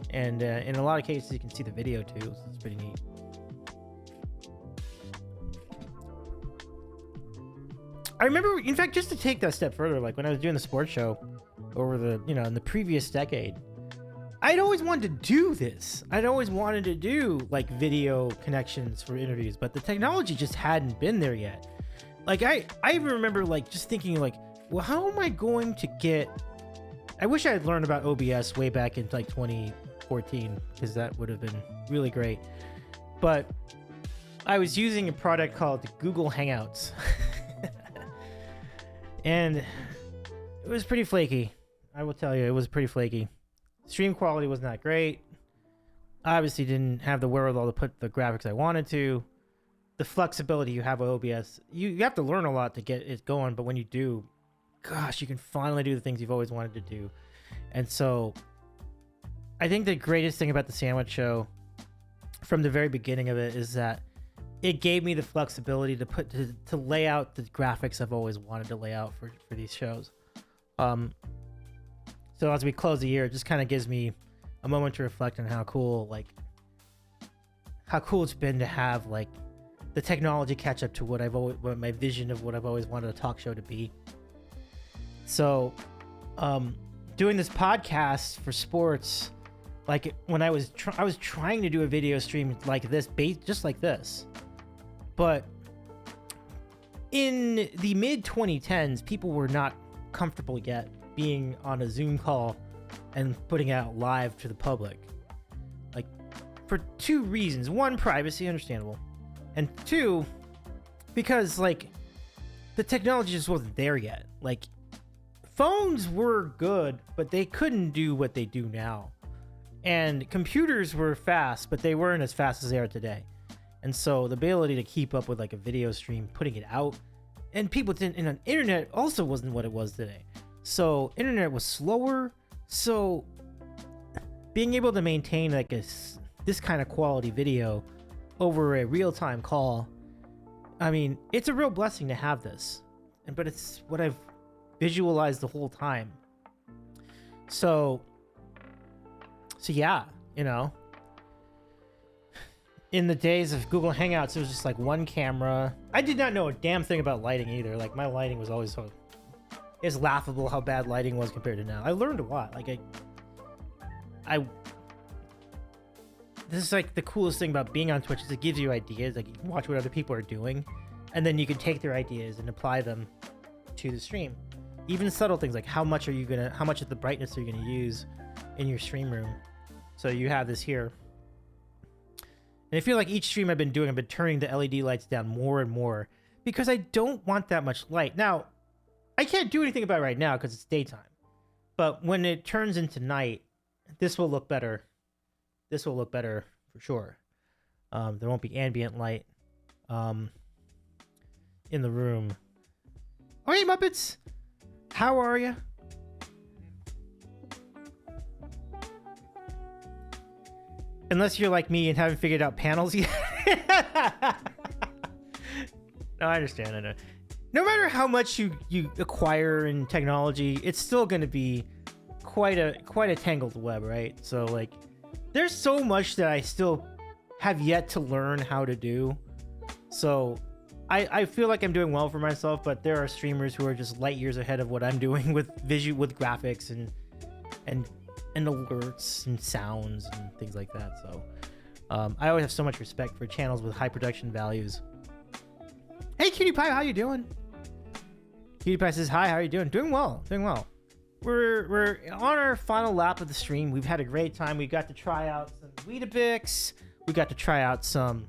and in a lot of cases you can see the video too, so it's pretty neat. I remember, in fact, just to take that step further, like when I was doing the sports show over in the previous decade, I'd always wanted to do this. I'd always wanted to do like video connections for interviews, but the technology just hadn't been there yet. Like I even remember like just thinking like, well, how am I going to get... I wish I had learned about OBS way back in like 2014, because that would have been really great. But I was using a product called Google Hangouts. And it was pretty flaky. I will tell you, it was pretty flaky. Stream quality was not great. I obviously didn't have the wherewithal to put the graphics I wanted to. The flexibility you have with OBS, you have to learn a lot to get it going, but when you do, gosh, you can finally do the things you've always wanted to do. And so I think the greatest thing about the Sandwich Show from the very beginning of it is that it gave me the flexibility to lay out the graphics I've always wanted to lay out for these shows. So as we close the year, it just kind of gives me a moment to reflect on how cool it's been to have like the technology catch up to what my vision of what I've always wanted a talk show to be. So, doing this podcast for sports, like when I was trying to do a video stream like this, just like this, but in the mid 2010s, people were not comfortable yet being on a Zoom call and putting it out live to the public, like for two reasons: one, privacy, understandable, and two, because like the technology just wasn't there yet. Like, phones were good, but they couldn't do what they do now. And computers were fast, but they weren't as fast as they are today. And so the ability to keep up with like a video stream, putting it out, and people didn't, and on internet also wasn't what it was today. So internet was slower. So being able to maintain like this kind of quality video over a real-time call, I mean, it's a real blessing to have this. but it's what I've visualized the whole time. So yeah, you know, in the days of Google Hangouts, it was just like one camera. I did not know a damn thing about lighting either. Like my lighting was always so, it's laughable how bad lighting was compared to now. I learned a lot. Like this is like the coolest thing about being on Twitch is it gives you ideas. Like you can watch what other people are doing, and then you can take their ideas and apply them to the stream. Even subtle things like how much of the brightness are you gonna use in your stream room. So you have this here. And I feel like each stream I've been turning the LED lights down more and more because I don't want that much light. Now, I can't do anything about it right now because it's daytime. But when it turns into night, this will look better. This will look better for sure. There won't be ambient light in the room. Oh, hey, Muppets! How are you? Unless you're like me and haven't figured out panels yet. No, I understand. I know. No matter how much you acquire in technology, it's still going to be quite a tangled web, right? So like, there's so much that I still have yet to learn how to do. So I feel like I'm doing well for myself, but there are streamers who are just light years ahead of what I'm doing with graphics and alerts and sounds and things like that. So I always have so much respect for channels with high production values. Hey Cutie Pie, how you doing? Cutie Pie says hi, how are you doing? Doing well. We're on our final lap of the stream. We've had a great time. We got to try out some Weetabix. We got to try out some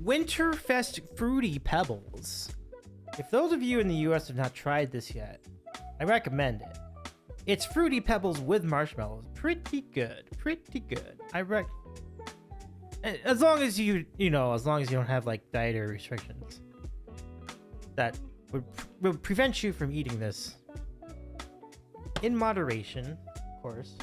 WinterFest Fruity Pebbles. If those of you in the US have not tried this yet, I recommend it. It's Fruity Pebbles with marshmallows. Pretty good. As long as you don't have like dietary restrictions that would prevent you from eating this in moderation, of course.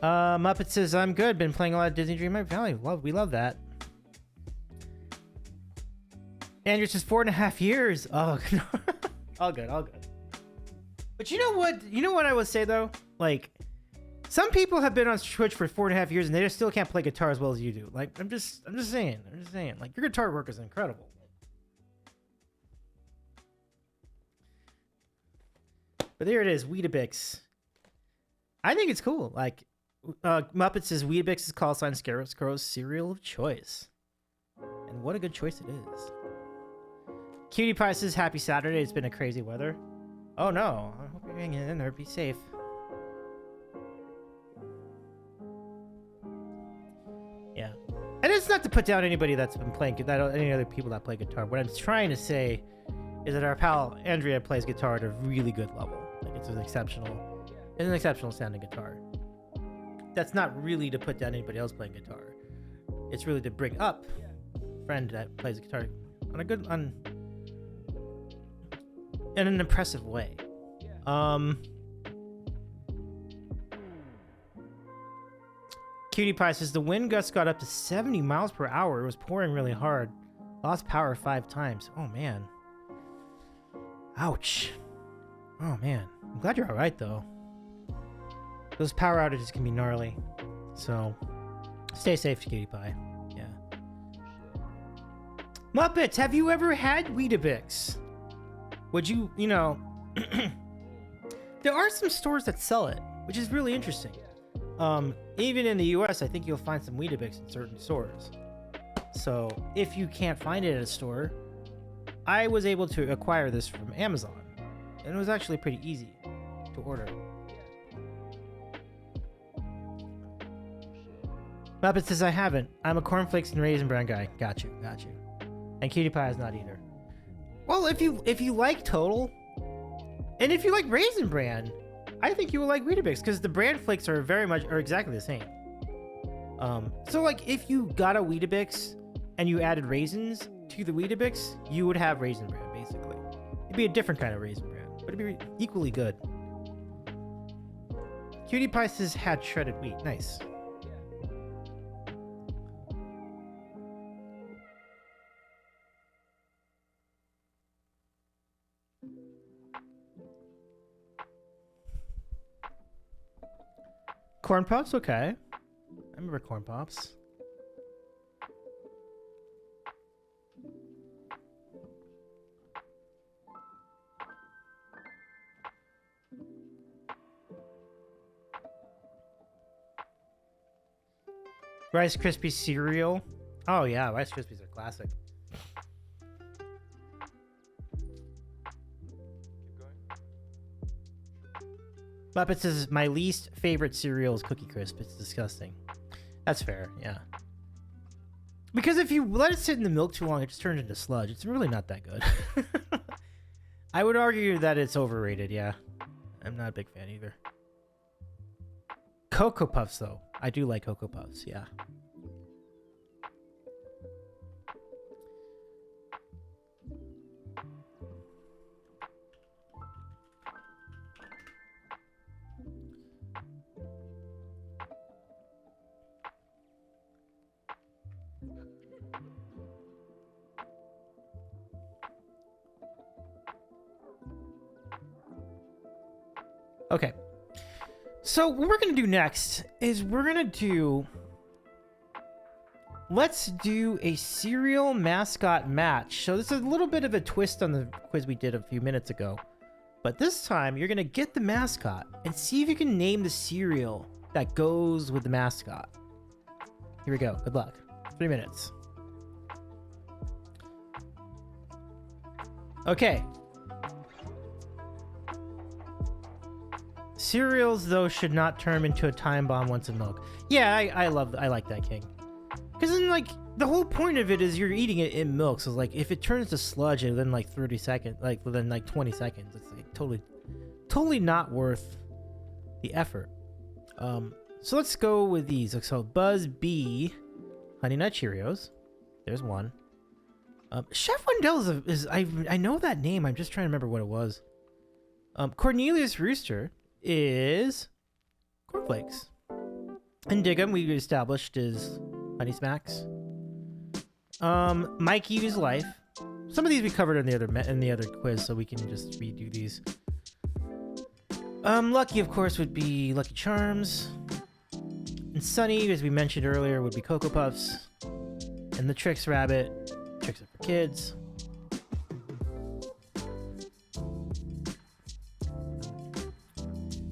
Muppet says I'm good. Been playing a lot of Disney Dreamlight Valley. We love that. Andrew says 4.5 years. Oh, all good. But you know what I would say though? Like, some people have been on Twitch for 4.5 years and they just still can't play guitar as well as you do. Like, I'm just saying. Like, your guitar work is incredible. But there it is, Weetabix. I think it's cool. Like, Muppet says Weetabix is call sign Scarecrow's cereal of choice. And what a good choice it is. Cutie Pie says happy Saturday. It's been a crazy weather. Oh no. I hope you're hanging in there. Be safe. Yeah. And it's not to put down anybody that's been playing, any other people that play guitar. What I'm trying to say is that our pal Andrea plays guitar at a really good level. Like, it's an exceptional sounding guitar. That's not really to put down anybody else playing guitar. It's really to bring up a friend that plays guitar in an impressive way. Cutie Pie says the wind gust got up to 70 miles per hour. It was pouring really hard. Lost power 5 times. Oh man. Ouch. Oh man. I'm glad you're alright though. Those power outages can be gnarly. So stay safe, Cutie Pie. Yeah. Muppets, have you ever had Weetabix? Would you know, there are some stores that sell it, which is really interesting. Even in the US, I think you'll find some Weetabix in certain stores. So if you can't find it at a store, I was able to acquire this from Amazon, and it was actually pretty easy to order. Muppet says I haven't. I'm a cornflakes and raisin bran guy. Got you. And Cutie Pie is not either. Well, if you like Total, and if you like Raisin Bran, I think you will like Weetabix because the bran flakes are exactly the same. So like if you got a Weetabix and you added raisins to the Weetabix, you would have Raisin Bran basically. It'd be a different kind of Raisin Bran, but it'd be equally good. Cutie Pie says had shredded wheat. Nice. Corn Pops, okay. I remember Corn Pops. Rice Krispies cereal. Oh yeah, Rice Krispies are classic. Muppets is my least favorite cereal is Cookie Crisp. It's disgusting. That's fair, yeah. Because if you let it sit in the milk too long, it just turns into sludge. It's really not that good. I would argue that it's overrated, yeah. I'm not a big fan either. Cocoa Puffs, though. I do like Cocoa Puffs, yeah. Okay. So what we're going to do next is let's do a cereal mascot match. So this is a little bit of a twist on the quiz we did a few minutes ago. But this time you're going to get the mascot and see if you can name the cereal that goes with the mascot. Here we go. Good luck. 3 minutes. Okay. Cereals, though, should not turn into a time bomb once in milk. Yeah, I like that, King. Because then, like, the whole point of it is you're eating it in milk. So, like, if it turns to sludge within, like, 30 seconds, like, within, like, 20 seconds, it's, like, totally not worth the effort. So let's go with these. So, Buzz B, Honey Nut Cheerios. There's one. Chef Wendell I know that name. I'm just trying to remember what it was. Cornelius Rooster is Cornflakes. And Diggum, we established, is Honey Smacks. Mikey's Life. Some of these we covered in the other quiz, so we can just redo these. Lucky, of course, would be Lucky Charms. And Sunny, as we mentioned earlier, would be Cocoa Puffs. And the Trix Rabbit, Tricks Are for Kids.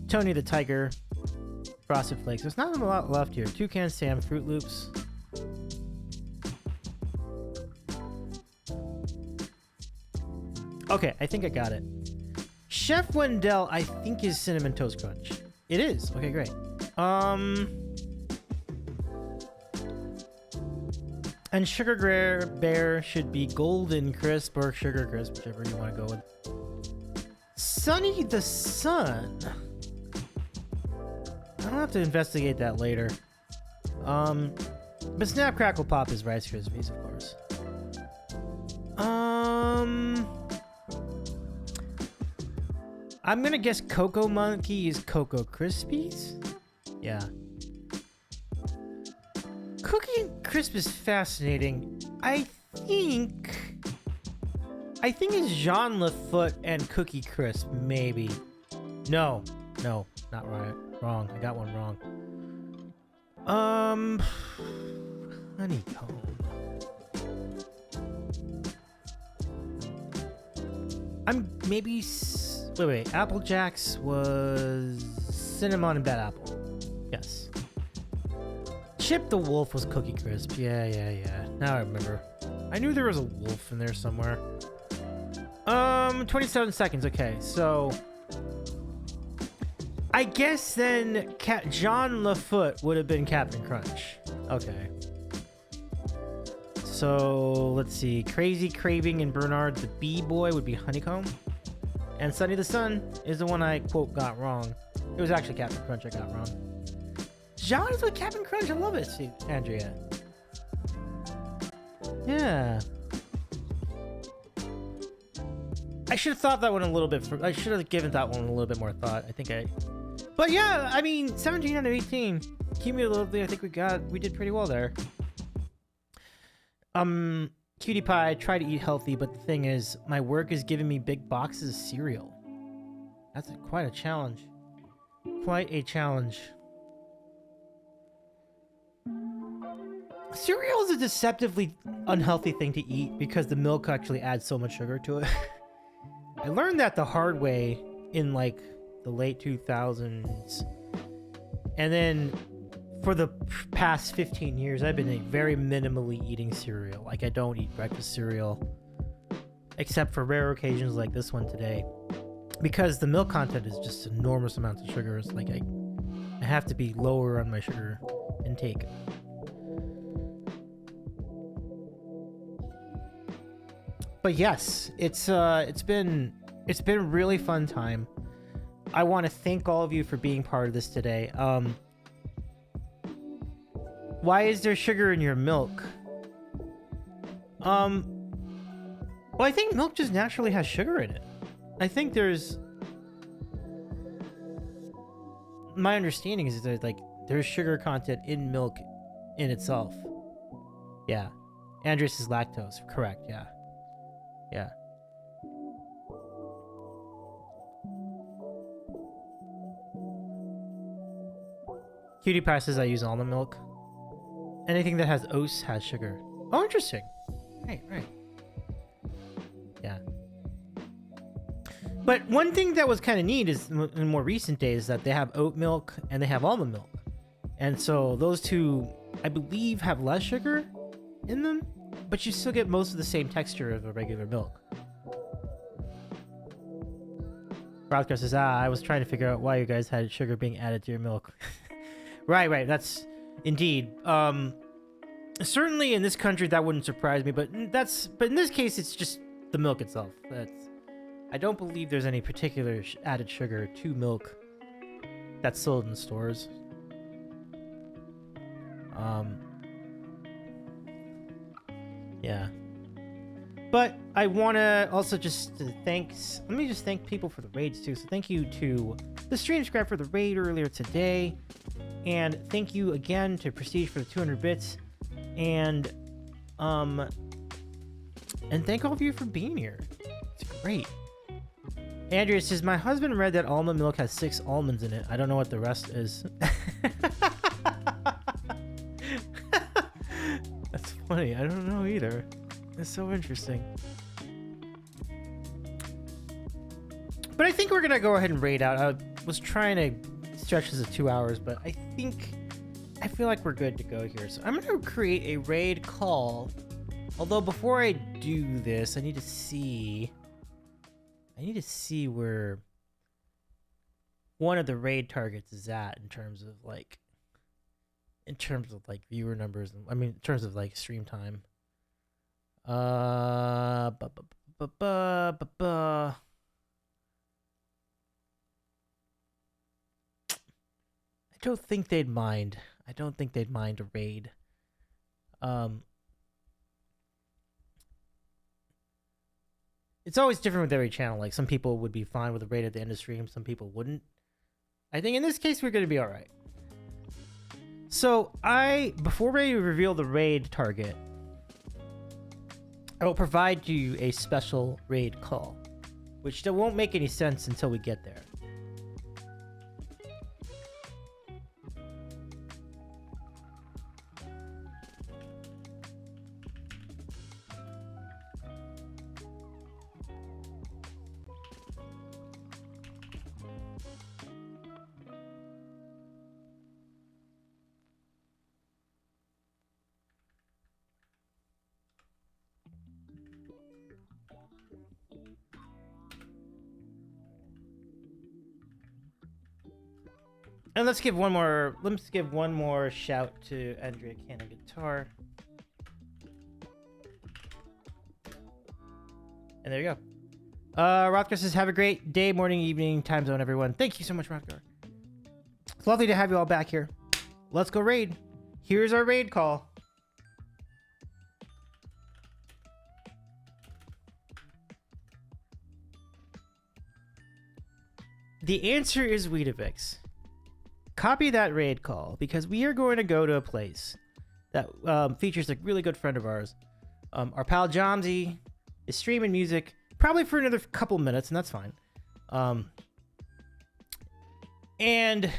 Tony the Tiger, Frosted Flakes. There's not a lot left here. Toucan Sam, Fruit Loops. Okay, I think I got it. Chef Wendell, I think, is Cinnamon Toast Crunch. It is. Okay, great. And Sugar Bear should be Golden Crisp or Sugar Crisp, whichever you want to go with. Sunny the Sun. I'll have to investigate that later. But Snap Crackle Pop is Rice Krispies, of course. I'm gonna guess Cocoa Monkey is Cocoa Krispies? Yeah. Cookie and Crisp is fascinating. I think it's Jean Lafoot and Cookie Crisp, maybe. No, not right. Wrong. I got one wrong. Honeycomb. I'm maybe. Wait. Apple Jacks was cinnamon and bad apple. Yes. Chip the Wolf was Cookie Crisp. Yeah. Now I remember. I knew there was a wolf in there somewhere. 27 seconds. Okay, so I guess then John LaFoot would have been Captain Crunch. Okay. So let's see. Crazy Craving and Bernard the Bee Boy would be Honeycomb. And Sunny the Sun is the one I, quote, got wrong. It was actually Captain Crunch I got wrong. John is with Captain Crunch. I love it, see, Andrea. Yeah. I should have thought that one a little bit. I should have given that one a little bit more thought. But yeah, I mean, 17 out of 18. Cumulatively, I think we did pretty well there. Cutie Pie, try to eat healthy, but the thing is, my work is giving me big boxes of cereal. That's quite a challenge. Quite a challenge. cereal is a deceptively unhealthy thing to eat because the milk actually adds so much sugar to it. I learned that the hard way in like the late 2000s. And then for the past 15 years, I've been very minimally eating cereal. Like I don't eat breakfast cereal except for rare occasions like this one today. Because the milk content is just enormous amounts of sugar. It's like I have to be lower on my sugar intake. But yes, it's been a really fun time. I want to thank all of you for being part of this today. Why is there sugar in your milk? Well, I think milk just naturally has sugar in it. I think my understanding is that there's sugar content in milk in itself. Yeah. Andres is lactose. Correct. Yeah. Yeah. Cutie Pie says I use almond milk. Anything that has oats has sugar. Oh, interesting. Right. Yeah. But one thing that was kind of neat is in more recent days that they have oat milk and they have almond milk. And so those two, I believe, have less sugar in them, but you still get most of the same texture of a regular milk. Rothgar says, I was trying to figure out why you guys had sugar being added to your milk. Right. That's indeed. Certainly in this country that wouldn't surprise me, but in this case it's just the milk itself. I don't believe there's any particular added sugar to milk that's sold in the stores. Yeah. But I want to also let me just thank people for the raids too. So thank you to the stream scribe for the raid earlier today. And thank you again to Prestige for the 200 bits. And thank all of you for being here. It's great. Andrea says, my husband read that almond milk has 6 almonds in it. I don't know what the rest is. That's funny. I don't know either. It's so interesting. But I think we're going to go ahead and raid out. I was trying to stretch this to 2 hours, but I feel like we're good to go here. So I'm going to create a raid call. Although before I do this, I need to see where one of the raid targets is at in terms of viewer numbers. I mean, in terms of like stream time. I don't think they'd mind. I don't think they'd mind a raid. It's always different with every channel. Like some people would be fine with a raid at the end of stream, some people wouldn't. I think in this case we're going to be all right. So before we reveal the raid target, I will provide you a special raid call, which won't make any sense until we get there. And let's give one more shout to Andrea Cannon Guitar. And there you go. Rothgar says, have a great day, morning, evening, time zone, everyone. Thank you so much, Rothgar. It's lovely to have you all back here. Let's go raid. Here's our raid call. The answer is Weetabix. Copy that raid call because we are going to go to a place that features a really good friend of ours. Our pal Jomsy is streaming music probably for another couple minutes, and that's fine. And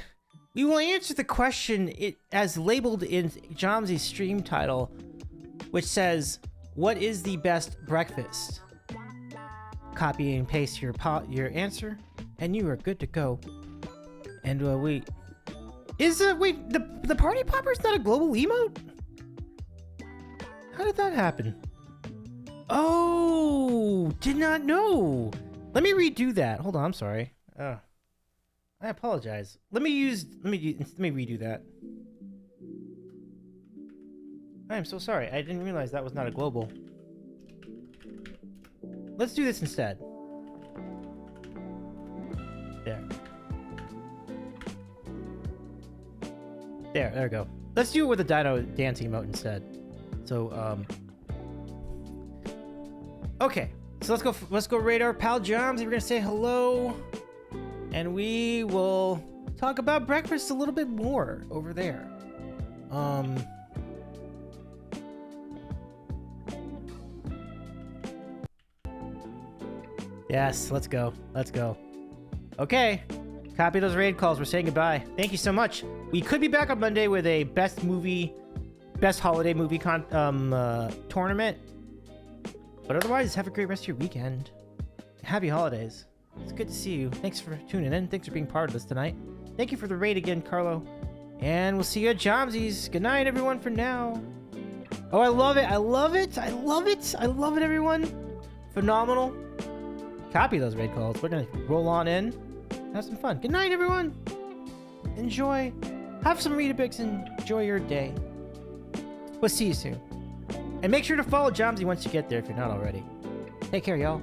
We will answer the question as labeled in Jomsy's stream title, which says, "What is the best breakfast?" Copy and paste your answer, and you are good to go. And wait, the party popper is not a global emote? How did that happen? Oh, did not know. Let me redo that. Hold on, I'm sorry. I apologize. Let me redo that. I am so sorry. I didn't realize that was not a global. Let's do this instead. There. There we go. Let's do it with a dino dancing emote instead. So, okay. So let's go raid our pal Joms. We're gonna say hello. And we will talk about breakfast a little bit more over there. Yes, let's go. Let's go. Okay. Copy those raid calls. We're saying goodbye. Thank you so much. We could be back on Monday with a best holiday movie tournament. But otherwise, have a great rest of your weekend. Happy holidays. It's good to see you. Thanks for tuning in. Thanks for being part of this tonight. Thank you for the raid again, Carlo. And we'll see you at Jomsy's. Good night, everyone, for now. Oh, I love it. I love it. I love it. I love it, everyone. Phenomenal. Copy those raid calls. We're going to roll on in. Have some fun. Good night, everyone. Enjoy. Have some Weetabix and enjoy your day. We'll see you soon. And make sure to follow Jomsy once you get there if you're not already. Take care, y'all.